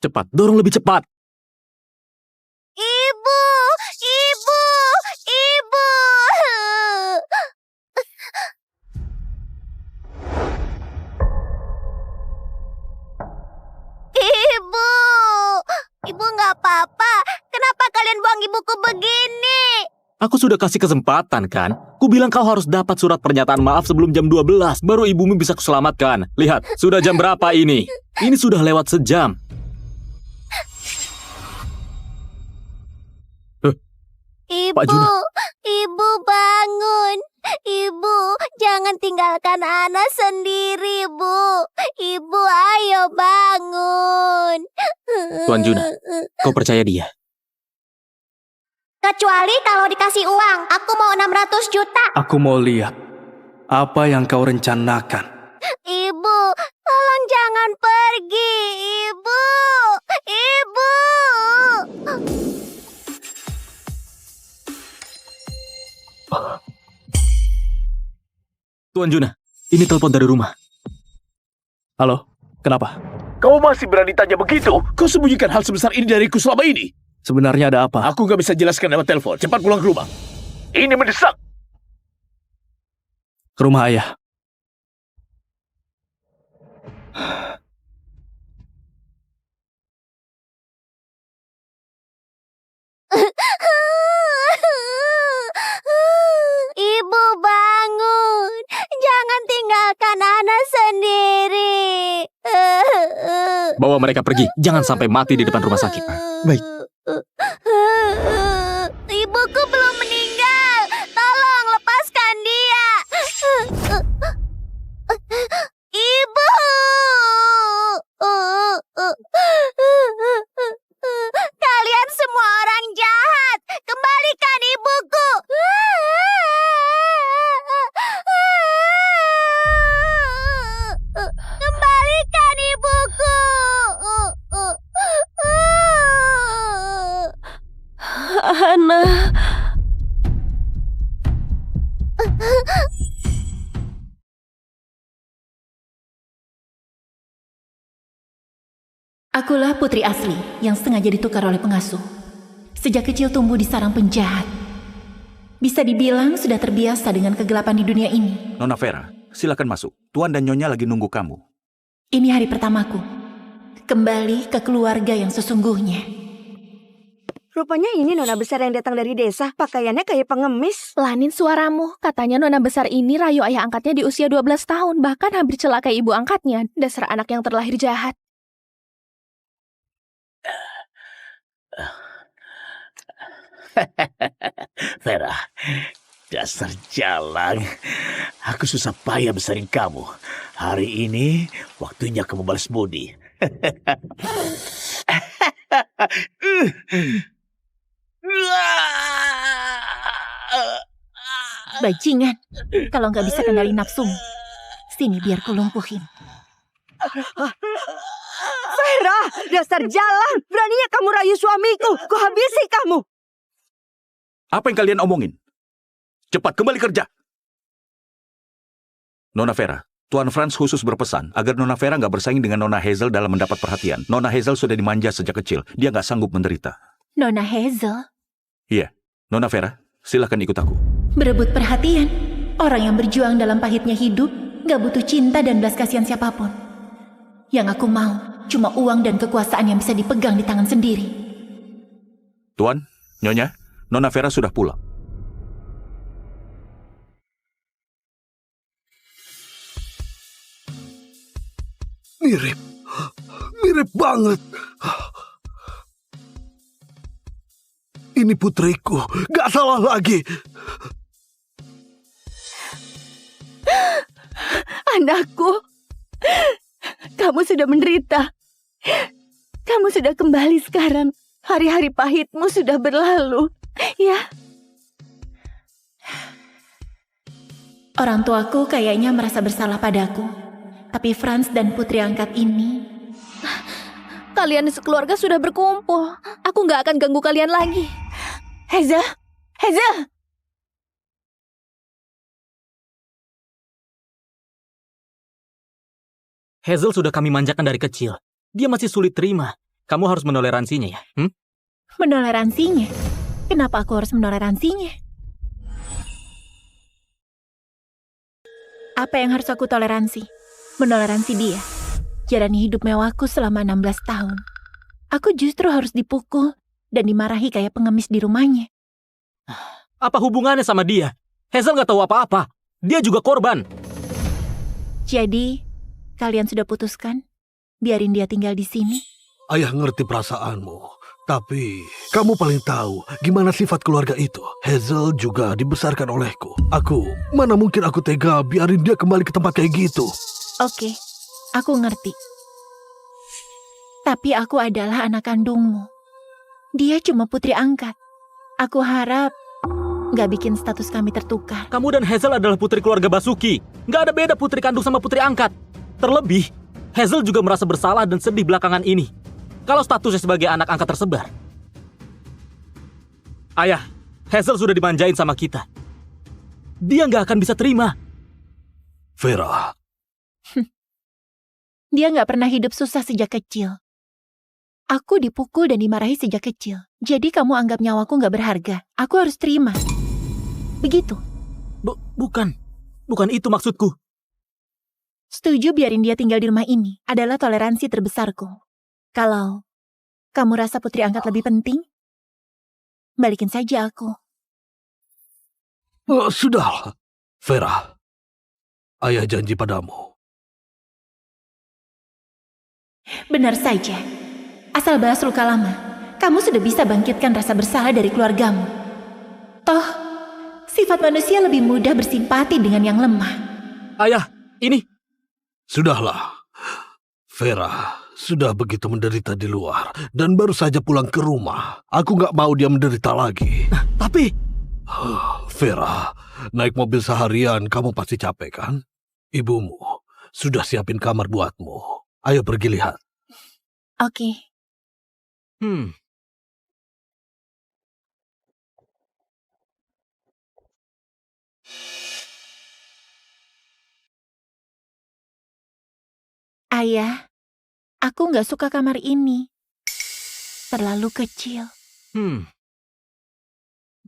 E: Cepat, dorong lebih cepat.
Q: Ibu! Ibu! Ibu! Ibu! Ibu nggak apa-apa. Kenapa kalian buang ibuku begini?
E: Aku sudah kasih kesempatan kan? Ku bilang kau harus dapat surat pernyataan maaf sebelum jam 12. Baru ibumu bisa kuselamatkan. Lihat, sudah jam berapa ini? Ini sudah lewat sejam.
Q: Ibu,
E: Pak Juna.
Q: Ibu bangun. Ibu, jangan tinggalkan Ana sendiri, Bu. Ibu, ayo bangun.
E: Tuan Juna, kau percaya dia?
Q: Kecuali kalau dikasih uang. Aku mau 600 juta.
F: Aku mau lihat apa yang kau rencanakan.
Q: Ibu, tolong jangan pergi. Ibu, Ibu.
E: Tuan Juna, ini telepon dari rumah.
F: Halo, kenapa?
B: Kau masih berani tanya begitu? Kau sembunyikan hal sebesar ini dariku selama ini?
F: Sebenarnya ada apa?
B: Aku gak bisa jelaskan lewat telepon. Cepat pulang ke rumah. Ini mendesak.
F: Ke rumah ayah.
Q: Ibu bangun. Jangan tinggalkan Ana sendiri.
E: Bawa mereka pergi, jangan sampai mati di depan rumah sakit.
B: Baik.
Q: Ibuku belum meninggal. Tolong lepaskan dia. Ibu. Kalian semua orang jahat. Kembalikan ibuku. Kembalikan ibuku.
C: Ana.
A: Akulah putri asli yang sengaja ditukar oleh pengasuh. Sejak kecil tumbuh di sarang penjahat. Bisa dibilang sudah terbiasa dengan kegelapan di dunia ini.
R: Nona Vera, silakan masuk. Tuan dan Nyonya lagi nunggu kamu.
A: Ini hari pertamaku. Kembali ke keluarga yang sesungguhnya.
G: Rupanya ini nona besar yang datang dari desa. Pakaiannya kayak pengemis.
P: Pelanin suaramu. Katanya nona besar ini rayu ayah angkatnya di usia 12 tahun. Bahkan hampir celakai ibu angkatnya. Dasar anak yang terlahir jahat.
B: Vera, dasar jalang. Aku susah payah besarin kamu. Hari ini waktunya kamu balas budi.
A: Bajingan, kalau nggak bisa kendali nafsumu, sini biar ku lumpuhin.
G: Vera, dasar jalan. Beraninya kamu rayu suamiku. Ku habisi kamu.
R: Apa yang kalian omongin? Cepat kembali kerja. Nona Vera, Tuan Franz khusus berpesan agar Nona Vera nggak bersaing dengan Nona Hazel dalam mendapat perhatian. Nona Hazel sudah dimanja sejak kecil. Dia nggak sanggup menderita.
A: Nona Hazel?
R: Iya, Nona Vera, silakan ikut aku.
A: Berebut perhatian. Orang yang berjuang dalam pahitnya hidup nggak butuh cinta dan belas kasihan siapapun. Yang aku mau cuma uang dan kekuasaan yang bisa dipegang di tangan sendiri.
R: Tuan, Nyonya, Nona Vera sudah pulang.
N: Mirip banget. Ini putriku, gak salah lagi.
C: Anakku, kamu sudah menderita. Kamu sudah kembali sekarang. Hari-hari pahitmu sudah berlalu. Ya.
A: Orang tuaku kayaknya merasa bersalah padaku. Tapi Franz dan putri angkat ini...
P: Kalian sekeluarga sudah berkumpul. Aku nggak akan ganggu kalian lagi.
C: Hazel, Hazel.
E: Hazel sudah kami manjakan dari kecil. Dia masih sulit terima. Kamu harus menoleransinya ya.
A: Menoleransinya? Kenapa aku harus menoleransinya? Apa yang harus aku toleransi? Menoleransi dia. Jalani hidup mewahku selama 16 tahun. Aku justru harus dipukul dan dimarahi kayak pengemis di rumahnya.
E: Apa hubungannya sama dia? Hazel nggak tahu apa-apa. Dia juga korban.
A: Jadi, kalian sudah putuskan? Biarin dia tinggal di sini?
N: Ayah ngerti perasaanmu. Tapi, kamu paling tahu gimana sifat keluarga itu. Hazel juga dibesarkan olehku. Mana mungkin aku tega biarin dia kembali ke tempat kayak gitu.
P: Oke, aku ngerti. Tapi aku adalah anak kandungmu. Dia cuma putri angkat. Aku harap nggak bikin status kami tertukar.
E: Kamu dan Hazel adalah putri keluarga Basuki. Nggak ada beda putri kandung sama putri angkat. Terlebih, Hazel juga merasa bersalah dan sedih belakangan ini. Kalau statusnya sebagai anak angkat tersebar. Ayah, Hazel sudah dimanjain sama kita. Dia nggak akan bisa terima.
N: Vera.
P: Dia nggak pernah hidup susah sejak kecil. Aku dipukul dan dimarahi sejak kecil. Jadi kamu anggap nyawaku nggak berharga. Aku harus terima. Begitu.
E: Bukan itu maksudku.
P: Setuju biarin dia tinggal di rumah ini adalah toleransi terbesarku. Kalau kamu rasa putri angkat lebih penting, balikin saja aku.
N: Sudahlah, Vera. Ayah janji padamu.
P: Benar saja. Asal balas luka lama, kamu sudah bisa bangkitkan rasa bersalah dari keluargamu. Toh, sifat manusia lebih mudah bersimpati dengan yang lemah.
E: Ayah, ini...
N: Sudahlah. Vera sudah begitu menderita di luar dan baru saja pulang ke rumah. Aku nggak mau dia menderita lagi.
E: Tapi...
N: Vera, naik mobil seharian kamu pasti capek kan? Ibumu sudah siapin kamar buatmu. Ayo pergi lihat.
P: Oke. Ayah, aku nggak suka kamar ini. Terlalu kecil.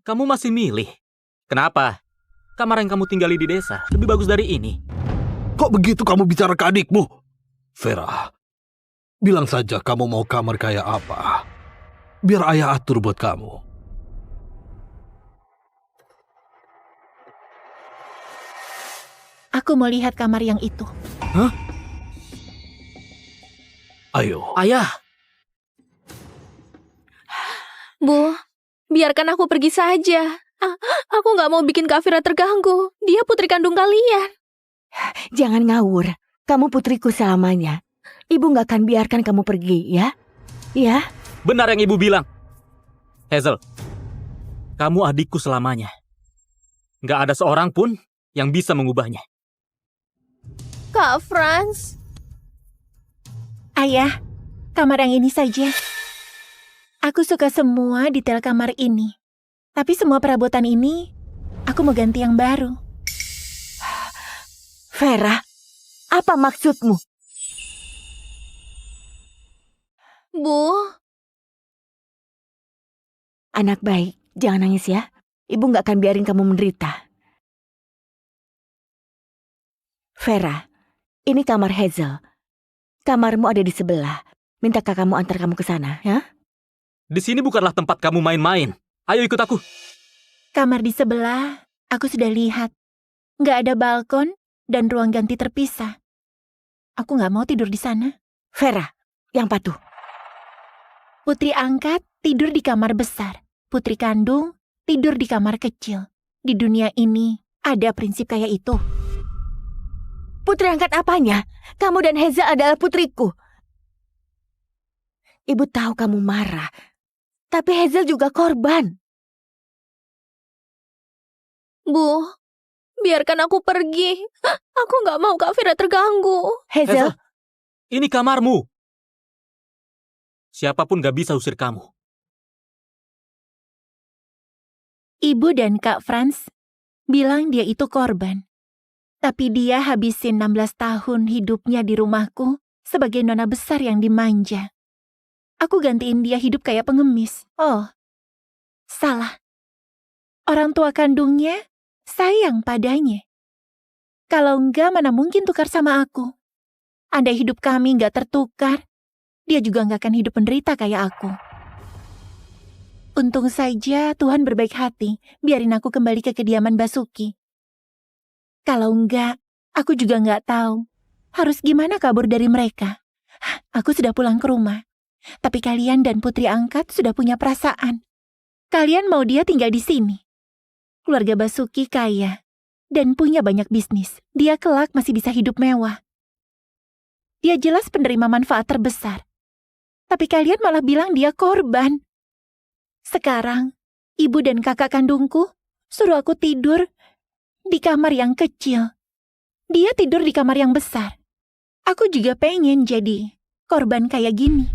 E: Kamu masih milih? Kenapa? Kamar yang kamu tinggali di desa lebih bagus dari ini.
N: Kok begitu kamu bicara ke adikmu? Vera, bilang saja kamu mau kamar kayak apa. Biar ayah atur buat kamu.
P: Aku mau lihat kamar yang itu.
E: Hah?
N: Ayo.
E: Ayah.
C: Bu, biarkan aku pergi saja. Aku nggak mau bikin Kak Fira terganggu. Dia putri kandung kalian.
M: Jangan ngawur. Kamu putriku selamanya. Ibu nggak akan biarkan kamu pergi, ya? Ya?
E: Benar yang ibu bilang. Hazel, kamu adikku selamanya. Nggak ada seorang pun yang bisa mengubahnya.
C: Kak Franz.
P: Ayah, kamar yang ini saja. Aku suka semua detail kamar ini. Tapi semua perabotan ini, aku mau ganti yang baru.
M: Vera, apa maksudmu?
C: Bu.
M: Anak baik, jangan nangis ya. Ibu nggak akan biarin kamu menderita. Vera, ini kamar Hazel. Kamarmu ada di sebelah. Minta kakakmu antar kamu ke sana, ya?
E: Di sini bukanlah tempat kamu main-main. Ayo ikut aku.
P: Kamar di sebelah, aku sudah lihat. Nggak ada balkon dan ruang ganti terpisah. Aku nggak mau tidur di sana.
M: Vera, yang patuh.
P: Putri angkat tidur di kamar besar. Putri kandung tidur di kamar kecil. Di dunia ini ada prinsip kayak itu.
M: Putri angkat apanya? Kamu dan Hazel adalah putriku. Ibu tahu kamu marah. Tapi Hazel juga korban.
C: Bu, biarkan aku pergi. Aku nggak mau Kak Fira terganggu.
M: Hazel,
E: ini kamarmu. Siapapun gak bisa usir kamu.
P: Ibu dan Kak Franz bilang dia itu korban. Tapi dia habisin 16 tahun hidupnya di rumahku sebagai nona besar yang dimanja. Aku gantiin dia hidup kayak pengemis. Oh, salah. Orang tua kandungnya sayang padanya. Kalau enggak, mana mungkin tukar sama aku. Andai hidup kami enggak tertukar, dia juga enggak akan hidup menderita kayak aku. Untung saja Tuhan berbaik hati, biarin aku kembali ke kediaman Basuki. Kalau enggak, aku juga enggak tahu harus gimana kabur dari mereka. Aku sudah pulang ke rumah.
S: Tapi kalian dan putri angkat sudah punya perasaan. Kalian mau dia tinggal di sini. Keluarga Basuki kaya dan punya banyak bisnis. Dia kelak masih bisa hidup mewah. Dia jelas penerima manfaat terbesar. Tapi kalian malah bilang dia korban. Sekarang, ibu dan kakak kandungku suruh aku tidur di kamar yang kecil. Dia tidur di kamar yang besar. Aku juga pengen jadi korban kayak gini.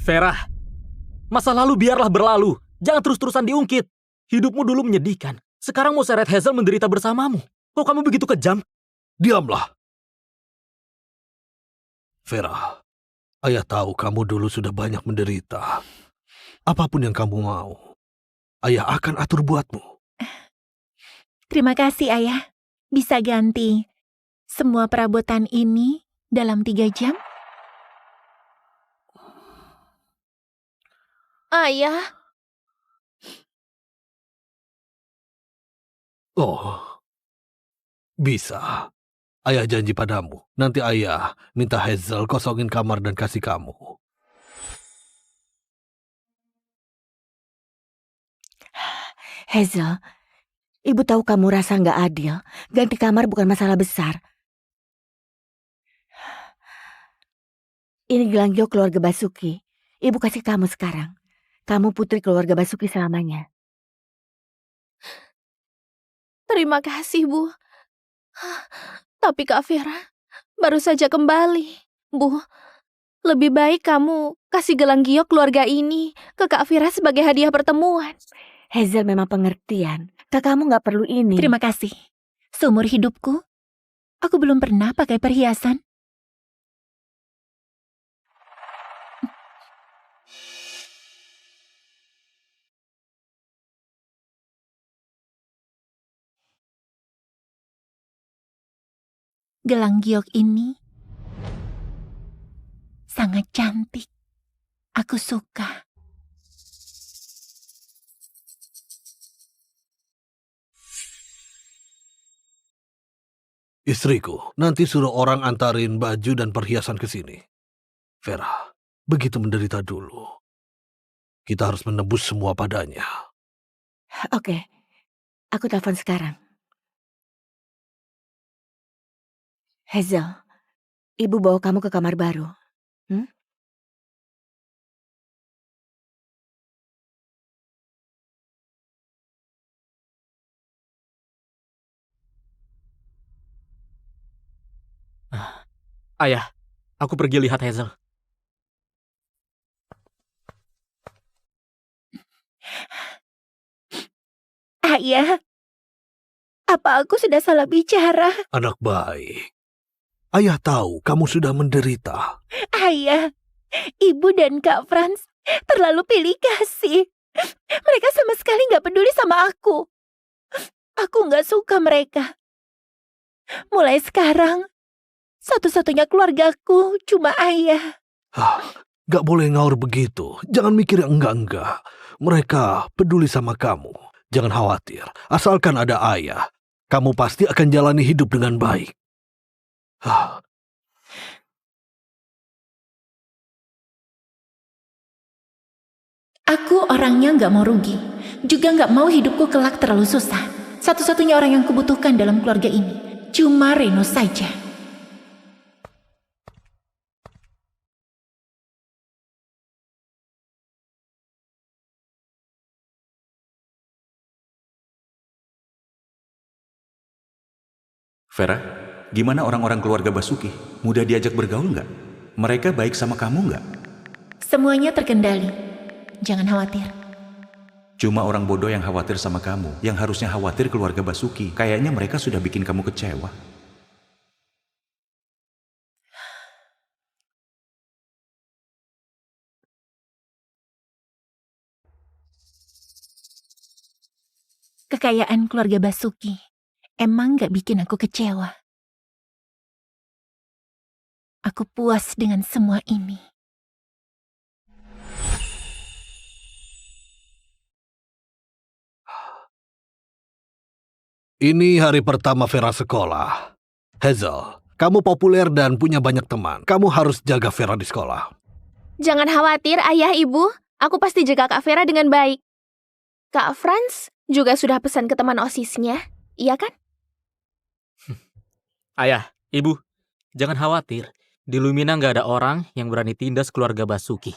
E: Vera, masa lalu biarlah berlalu. Jangan terus-terusan diungkit. Hidupmu dulu menyedihkan. Sekarang mau seret Hazel menderita bersamamu. Kok kamu begitu kejam?
N: Diamlah. Vera, ayah tahu kamu dulu sudah banyak menderita. Apapun yang kamu mau, ayah akan atur buatmu.
S: Terima kasih, Ayah. Bisa ganti semua perabotan ini dalam 3 jam?
C: Ayah.
N: Oh, bisa. Ayah janji padamu, nanti ayah minta Hazel kosongin kamar dan kasih kamu.
M: Hazel, ibu tahu kamu rasa nggak adil. Ganti kamar bukan masalah besar. Ini gelang Jo keluarga Basuki. Ibu kasih kamu sekarang. Kamu putri keluarga Basuki selamanya.
C: Terima kasih, Bu. Tapi Kak Vera baru saja kembali. Bu, lebih baik kamu kasih gelang giok keluarga ini ke Kak Vera sebagai hadiah pertemuan.
M: Hazel memang pengertian. Kakakmu nggak perlu ini.
S: Terima kasih. Seumur hidupku, aku belum pernah pakai perhiasan. Gelang giok ini sangat cantik. Aku suka.
N: Istriku, nanti suruh orang antarin baju dan perhiasan ke sini. Vera, begitu menderita dulu. Kita harus menebus semua padanya.
M: Oke, aku telepon sekarang. Hazel, ibu bawa kamu ke kamar baru.
E: Ayah, aku pergi lihat Hazel.
S: Ayah, apa aku sudah salah bicara?
N: Anak baik. Ayah tahu kamu sudah menderita.
S: Ayah, ibu dan Kak Franz terlalu pilih kasih. Mereka sama sekali gak peduli sama aku. Aku gak suka mereka. Mulai sekarang, satu-satunya keluargaku cuma ayah.
N: Gak boleh ngaur begitu. Jangan mikir yang enggak-enggak. Mereka peduli sama kamu. Jangan khawatir. Asalkan ada ayah, kamu pasti akan jalani hidup dengan baik.
S: Aku orangnya gak mau rugi. Juga gak mau hidupku kelak terlalu susah. Satu-satunya orang yang kubutuhkan dalam keluarga ini cuma Reno saja.
R: Vera, gimana orang-orang keluarga Basuki? Mudah diajak bergaul nggak? Mereka baik sama kamu nggak?
S: Semuanya terkendali. Jangan khawatir.
R: Cuma orang bodoh yang khawatir sama kamu, yang harusnya khawatir keluarga Basuki. Kayaknya mereka sudah bikin kamu kecewa.
S: Kekayaan keluarga Basuki emang gak bikin aku kecewa. Aku puas dengan semua ini.
N: Ini hari pertama Vera sekolah. Hazel, kamu populer dan punya banyak teman. Kamu harus jaga Vera di sekolah.
C: Jangan khawatir, Ayah, Ibu. Aku pasti jaga Kak Vera dengan baik. Kak Franz juga sudah pesan ke teman OSISnya, iya kan?
E: Ayah, Ibu, jangan khawatir. Di Lumina nggak ada orang yang berani tindas keluarga Basuki.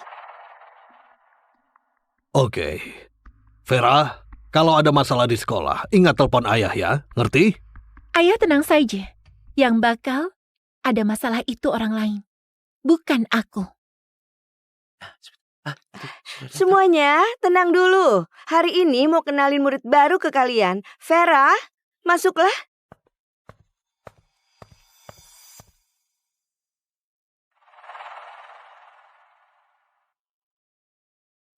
N: Oke. Vera, kalau ada masalah di sekolah, ingat telepon ayah ya, ngerti?
S: Ayah tenang saja. Yang bakal ada masalah itu orang lain, bukan aku.
G: Semuanya, tenang dulu. Hari ini mau kenalin murid baru ke kalian. Vera, masuklah.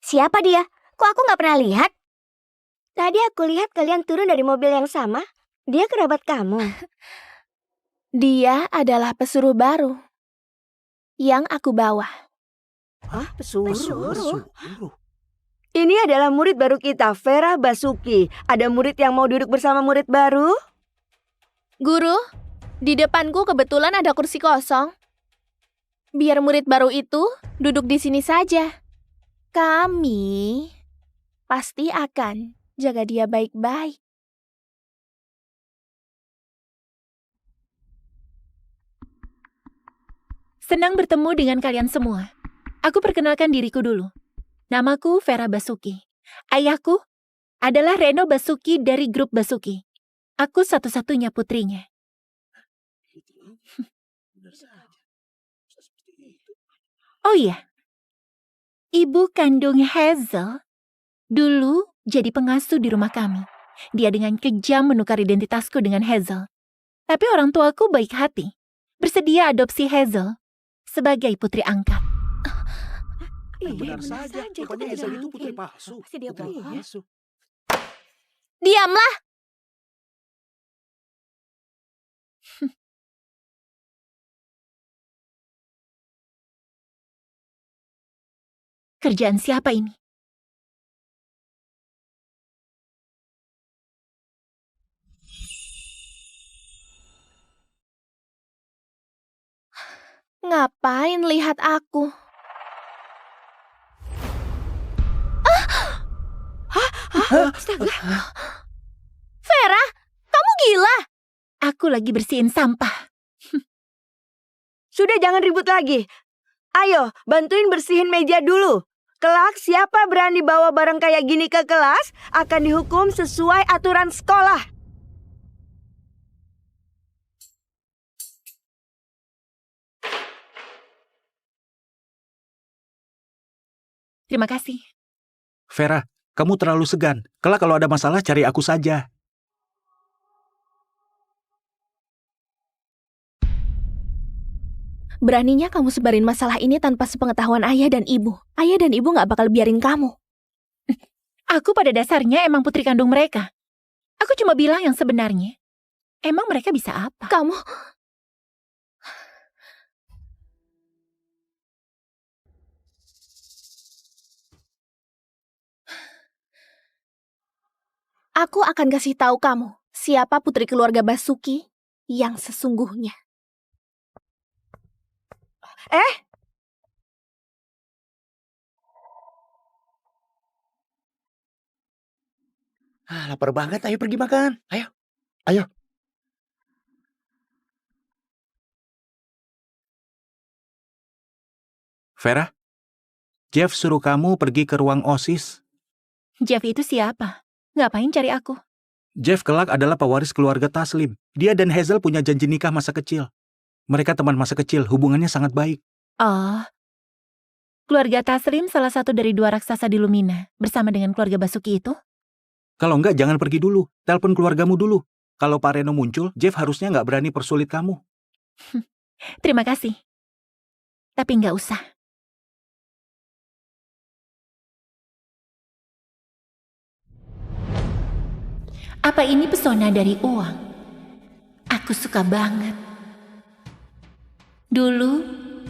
Q: Siapa dia? Kok aku nggak pernah lihat? Tadi aku lihat kalian turun dari mobil yang sama. Dia kerabat kamu.
C: Dia adalah pesuruh baru yang aku bawa.
G: Hah, pesuruh? Ini adalah murid baru kita, Vera Basuki. Ada murid yang mau duduk bersama murid baru?
C: Guru, di depanku kebetulan ada kursi kosong. Biar murid baru itu duduk di sini saja. Kami pasti akan jaga dia baik-baik.
S: Senang bertemu dengan kalian semua. Aku perkenalkan diriku dulu. Namaku Vera Basuki. Ayahku adalah Reno Basuki dari grup Basuki. Aku satu-satunya putrinya. Oh iya, ibu kandung Hazel dulu jadi pengasuh di rumah kami. Dia dengan kejam menukar identitasku dengan Hazel. Tapi orang tuaku baik hati, bersedia adopsi Hazel sebagai putri angkat.
B: Benar saja, rupanya Hazel itu putri palsu.
S: Pasti dia
B: Putri
S: bohong.
B: palsu.
C: Diamlah!
S: Kerjaan siapa ini?
C: Ngapain lihat aku?
S: Astaga.
C: Vera, kamu gila?
S: Aku lagi bersihin sampah.
G: Sudah, jangan ribut lagi. Ayo, bantuin bersihin meja dulu. Kelak siapa berani bawa barang kayak gini ke kelas akan dihukum sesuai aturan sekolah.
S: Terima kasih.
R: Vera, kamu terlalu segan. Kelak kalau ada masalah cari aku saja.
C: Beraninya kamu sebarin masalah ini tanpa sepengetahuan ayah dan ibu. Ayah dan ibu gak bakal biarin kamu.
S: Aku pada dasarnya emang putri kandung mereka. Aku cuma bilang yang sebenarnya. Emang mereka bisa apa?
C: Kamu... Aku akan kasih tahu kamu siapa putri keluarga Basuki yang sesungguhnya.
D: Lapar banget, ayo pergi makan. Ayo.
K: Ayo.
R: Vera, Jeff suruh kamu pergi ke ruang OSIS.
S: Jeff itu siapa? Ngapain cari aku?
R: Jeff kelak adalah pewaris keluarga Taslim. Dia dan Hazel punya janji nikah masa kecil. Mereka teman masa kecil, hubungannya sangat baik.
S: Oh, keluarga Taslim salah satu dari 2 raksasa di Lumina bersama dengan keluarga Basuki itu?
R: Kalau enggak, jangan pergi dulu. Telepon keluargamu dulu. Kalau Pak Reno muncul, Jeff harusnya nggak berani persulit kamu.
S: Terima kasih. Tapi nggak usah. Apa ini pesona dari uang? Aku suka banget. Dulu,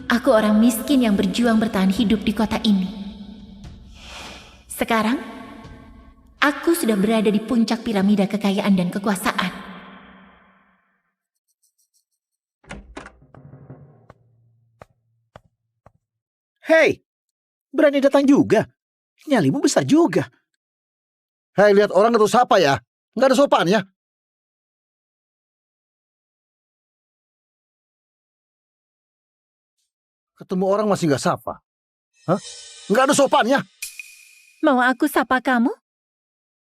S: aku orang miskin yang berjuang bertahan hidup di kota ini. Sekarang, aku sudah berada di puncak piramida kekayaan dan kekuasaan.
D: Hei,
B: Berani datang juga. Nyalimu besar juga.
K: Hei, lihat orang itu sapa ya. Nggak ada sopan ya. Ketemu orang masih nggak sapa. Hah? Nggak ada sopannya.
S: Mau aku sapa kamu?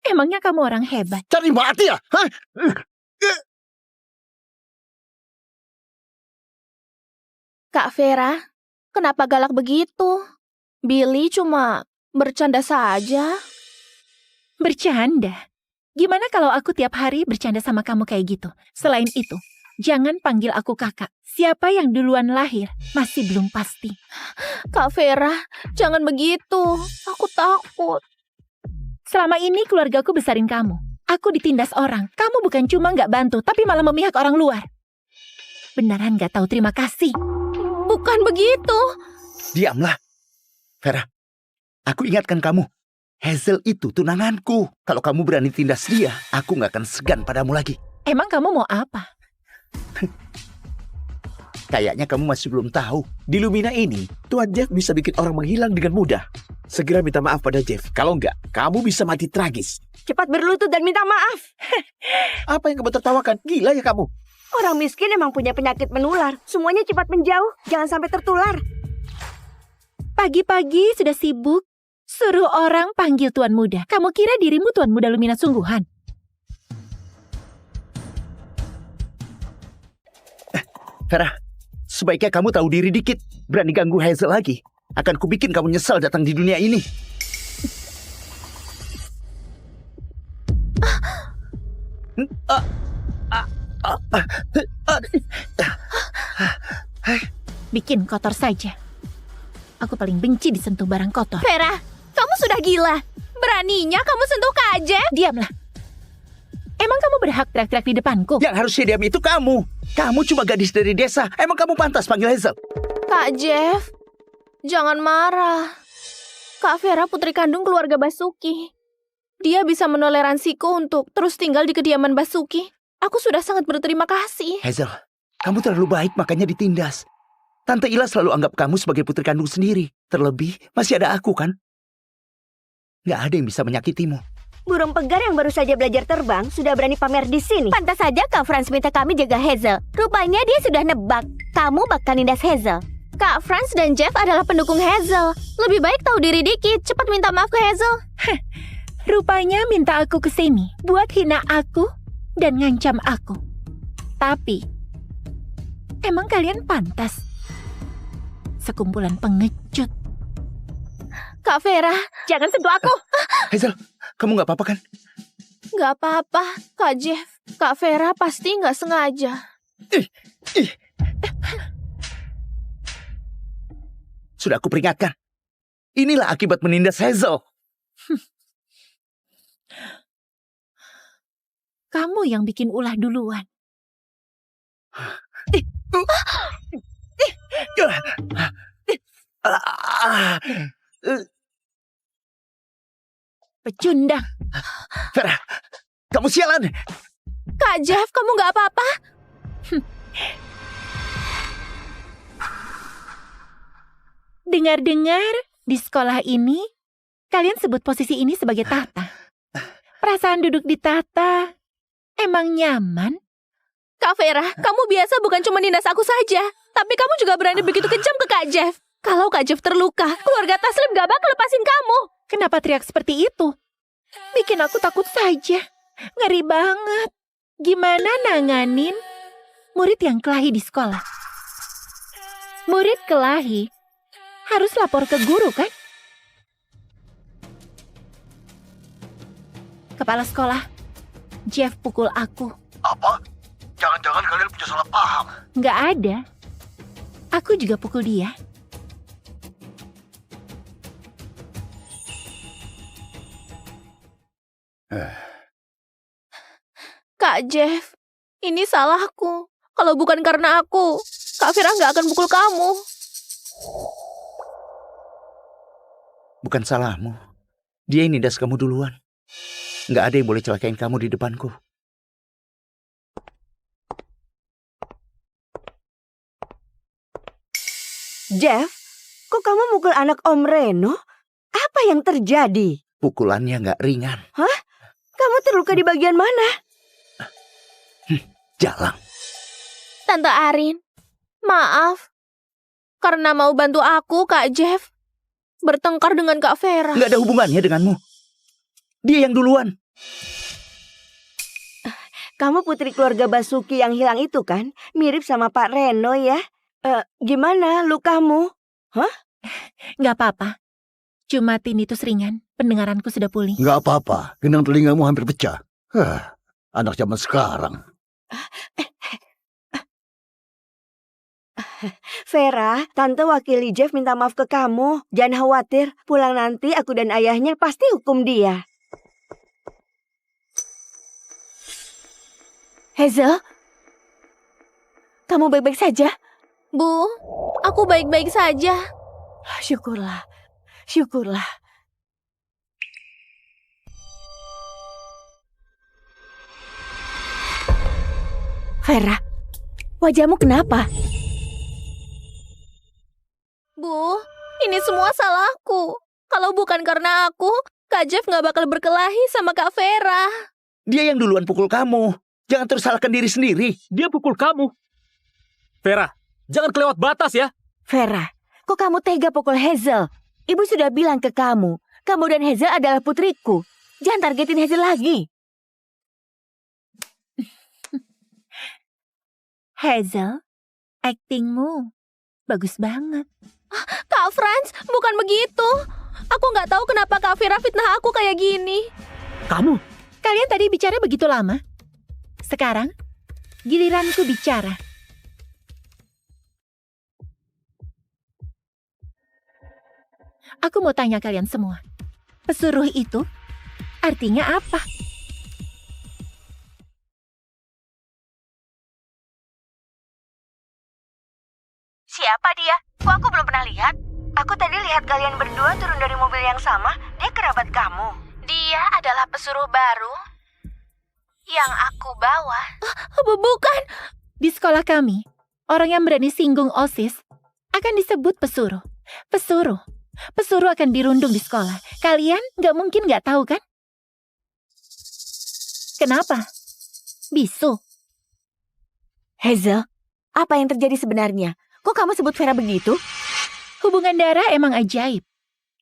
S: Emangnya kamu orang hebat?
K: Cari mati ya? Hah?
C: Kak Vera, kenapa galak begitu? Billy cuma bercanda saja.
S: Bercanda? Gimana kalau aku tiap hari bercanda sama kamu kayak gitu? Selain itu, jangan panggil aku kakak. Siapa yang duluan lahir masih belum pasti.
C: Kak Vera, jangan begitu. Aku takut.
S: Selama ini keluargaku besarin kamu. Aku ditindas orang. Kamu bukan cuma nggak bantu, tapi malah memihak orang luar. Beneran nggak tahu terima kasih.
C: Bukan begitu.
D: Diamlah. Vera, aku ingatkan kamu. Hazel itu tunanganku. Kalau kamu berani tindas dia, aku nggak akan segan padamu lagi.
S: Emang kamu mau apa?
D: Kayaknya kamu masih belum tahu.
B: Di Lumina ini, Tuan Jeff bisa bikin orang menghilang dengan mudah. Segera minta maaf pada Jeff. Kalau enggak, kamu bisa mati tragis.
G: Cepat berlutut dan minta maaf.
B: Apa yang kamu tertawakan? Gila ya kamu?
G: Orang miskin emang punya penyakit menular. Semuanya cepat menjauh, jangan sampai tertular.
S: Pagi-pagi sudah sibuk. Suruh orang panggil Tuan Muda. Kamu kira dirimu Tuan Muda Lumina sungguhan?
D: Vera, sebaiknya kamu tahu diri dikit. Berani ganggu Hazel lagi, akan kubikin kamu nyesal datang di dunia ini.
S: Bikin kotor saja. Aku paling benci disentuh barang kotor.
C: Vera, kamu sudah gila. Beraninya kamu sentuh Kak Jeff?
S: Diamlah. Emang kamu berhak teriak-teriak di depanku?
D: Yang harusnya diam itu kamu. Kamu cuma gadis dari desa. Emang kamu pantas panggil Hazel?
C: Kak Jeff, jangan marah. Kak Vera putri kandung keluarga Basuki. Dia bisa menoleransiku untuk terus tinggal di kediaman Basuki. Aku sudah sangat berterima kasih.
D: Hazel, kamu terlalu baik makanya ditindas. Tante Ila selalu anggap kamu sebagai putri kandung sendiri. Terlebih, masih ada aku kan? Nggak ada yang bisa menyakitimu.
G: Burung pegar yang baru saja belajar terbang sudah berani pamer di sini.
Q: Pantas saja Kak Franz minta kami jaga Hazel. Rupanya dia sudah nebak. Kamu bakal nindas Hazel.
C: Kak Franz dan Jeff adalah pendukung Hazel. Lebih baik tahu diri dikit. Cepat minta maaf ke Hazel.
S: Rupanya minta aku ke sini buat hina aku dan ngancam aku. Tapi, emang kalian pantas? Sekumpulan pengecut.
C: Kak Vera,
S: jangan sentuh aku.
D: Hazel, kamu nggak apa-apa kan?
C: Nggak apa-apa, Kak Jeff. Kak Vera pasti nggak sengaja.
D: Sudah aku peringatkan. Inilah akibat menindas Hazel.
S: Kamu yang bikin ulah duluan. Pecundang.
D: Vera, kamu sialan.
C: Kak Jeff, kamu nggak apa-apa?
S: Dengar-dengar di sekolah ini, kalian sebut posisi ini sebagai tahta. Perasaan duduk di tahta emang nyaman?
C: Kak Vera, kamu biasa bukan cuma nindas aku saja, tapi kamu juga berani begitu kejam ke Kak Jeff. Kalau Kak Jeff terluka, keluarga Taslim gak bakal lepasin kamu.
S: Kenapa teriak seperti itu? Bikin aku takut saja. Ngeri banget. Gimana nanganin murid yang kelahi di sekolah? Murid kelahi harus lapor ke guru, kan? Kepala sekolah, Jeff pukul aku.
K: Apa? Jangan-jangan kalian punya salah paham.
S: Nggak ada. Aku juga pukul dia.
C: Kak Jeff, ini salahku. Kalau bukan karena aku, Kak Vera nggak akan pukul kamu.
D: Bukan salahmu. Dia yang nindas kamu duluan. Nggak ada yang boleh celakain kamu di depanku.
G: Jeff, Kok kamu mukul anak Om Reno? Apa yang terjadi?
D: Pukulannya nggak ringan.
G: Hah? Kamu terluka di bagian mana?
D: Jalan.
P: Tante Arin, maaf. Karena mau bantu aku, Kak Jeff bertengkar dengan Kak Vera.
D: Nggak ada hubungannya denganmu. Dia yang duluan.
G: Kamu putri keluarga Basuki yang hilang itu kan? Mirip sama Pak Reno ya. Gimana lukamu? Hah?
S: Nggak apa-apa. Cuma tinnitus ringan. Pendengaranku sudah pulih.
K: Nggak apa-apa. Gendang telingamu hampir pecah. Anak zaman sekarang.
G: Vera, Tante wakili Jeff minta maaf ke kamu. Jangan khawatir, pulang nanti aku dan ayahnya pasti hukum dia.
M: Hazel, kamu baik-baik saja?
P: Bu, aku baik-baik saja.
M: Syukurlah, syukurlah. Vera, wajahmu kenapa?
P: Bu, ini semua salahku. Kalau bukan karena aku, Kak Jeff nggak bakal berkelahi sama Kak Vera.
D: Dia yang duluan pukul kamu. Jangan terus salahkan diri sendiri.
E: Dia pukul kamu. Vera, jangan kelewat batas ya.
M: Vera, kok kamu tega pukul Hazel? Ibu sudah bilang ke kamu dan Hazel adalah putriku. Jangan targetin Hazel lagi.
S: Hazel, aktingmu bagus banget.
P: Kak Franz, bukan begitu. Aku nggak tahu kenapa Kak Vera fitnah aku kayak gini.
E: Kamu?
S: Kalian tadi bicara begitu lama. Sekarang, giliranku bicara. Aku mau tanya kalian semua. Pesuruh itu artinya apa?
M: Siapa dia? Kok aku belum pernah lihat? Aku tadi lihat kalian berdua turun dari mobil yang sama. Dia kerabat kamu. Dia adalah pesuruh baru yang aku bawa.
P: Bukan.
S: Di sekolah kami, orang yang berani singgung OSIS akan disebut pesuruh. Pesuruh akan dirundung di sekolah. Kalian nggak mungkin nggak tahu kan? Kenapa? Bisu.
M: Hazel, apa yang terjadi sebenarnya? Kok kamu sebut Vera begitu?
S: Hubungan darah emang ajaib.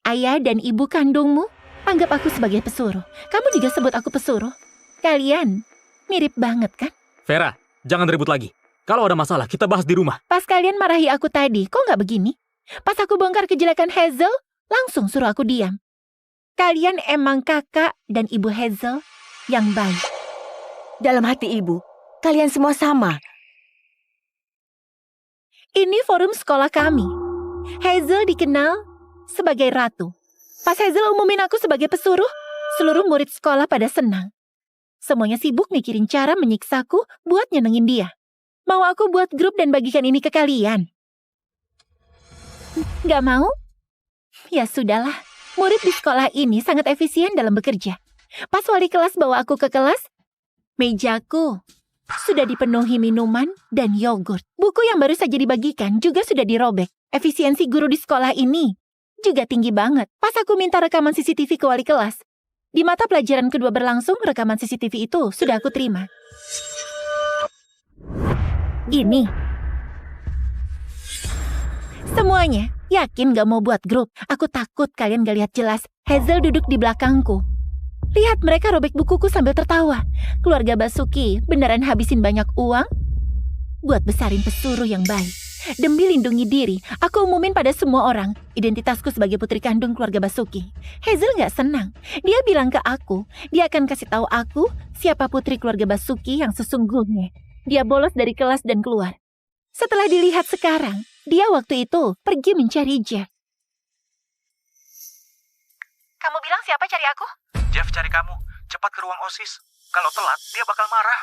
S: Ayah dan ibu kandungmu anggap aku sebagai pesuruh. Kamu juga sebut aku pesuruh. Kalian mirip banget kan?
E: Vera, jangan ribut lagi. Kalau ada masalah, kita bahas di rumah.
S: Pas kalian marahi aku tadi, kok nggak begini? Pas aku bongkar kejelekan Hazel, langsung suruh aku diam. Kalian emang kakak dan ibu Hazel yang baik.
M: Dalam hati ibu, kalian semua sama.
S: Ini forum sekolah kami. Hazel dikenal sebagai ratu. Pas Hazel umumin aku sebagai pesuruh, seluruh murid sekolah pada senang. Semuanya sibuk mikirin cara menyiksaku buat nyenengin dia. Mau aku buat grup dan bagikan ini ke kalian? Gak mau? Ya sudahlah. Murid di sekolah ini sangat efisien dalam bekerja. Pas wali kelas bawa aku ke kelas, mejaku sudah dipenuhi minuman dan yogurt. Buku yang baru saja dibagikan juga sudah dirobek. Efisiensi guru di sekolah ini juga tinggi banget. Pas aku minta rekaman CCTV ke wali kelas, di mata pelajaran kedua berlangsung, rekaman CCTV itu sudah aku terima. Ini. Semuanya yakin gak mau buat grup. Aku takut kalian gak lihat jelas. Hazel duduk di belakangku. Lihat mereka robek bukuku sambil tertawa. Keluarga Basuki beneran habisin banyak uang buat besarin pesuruh yang baik. Demi lindungi diri, aku umumin pada semua orang identitasku sebagai putri kandung keluarga Basuki. Hazel gak senang. Dia bilang ke aku, dia akan kasih tahu aku siapa putri keluarga Basuki yang sesungguhnya. Dia bolos dari kelas dan keluar. Setelah dilihat sekarang, dia waktu itu pergi mencari Jeff. Kamu bilang siapa cari aku?
R: Jeff cari kamu. Cepat ke ruang OSIS. Kalau telat, dia bakal marah.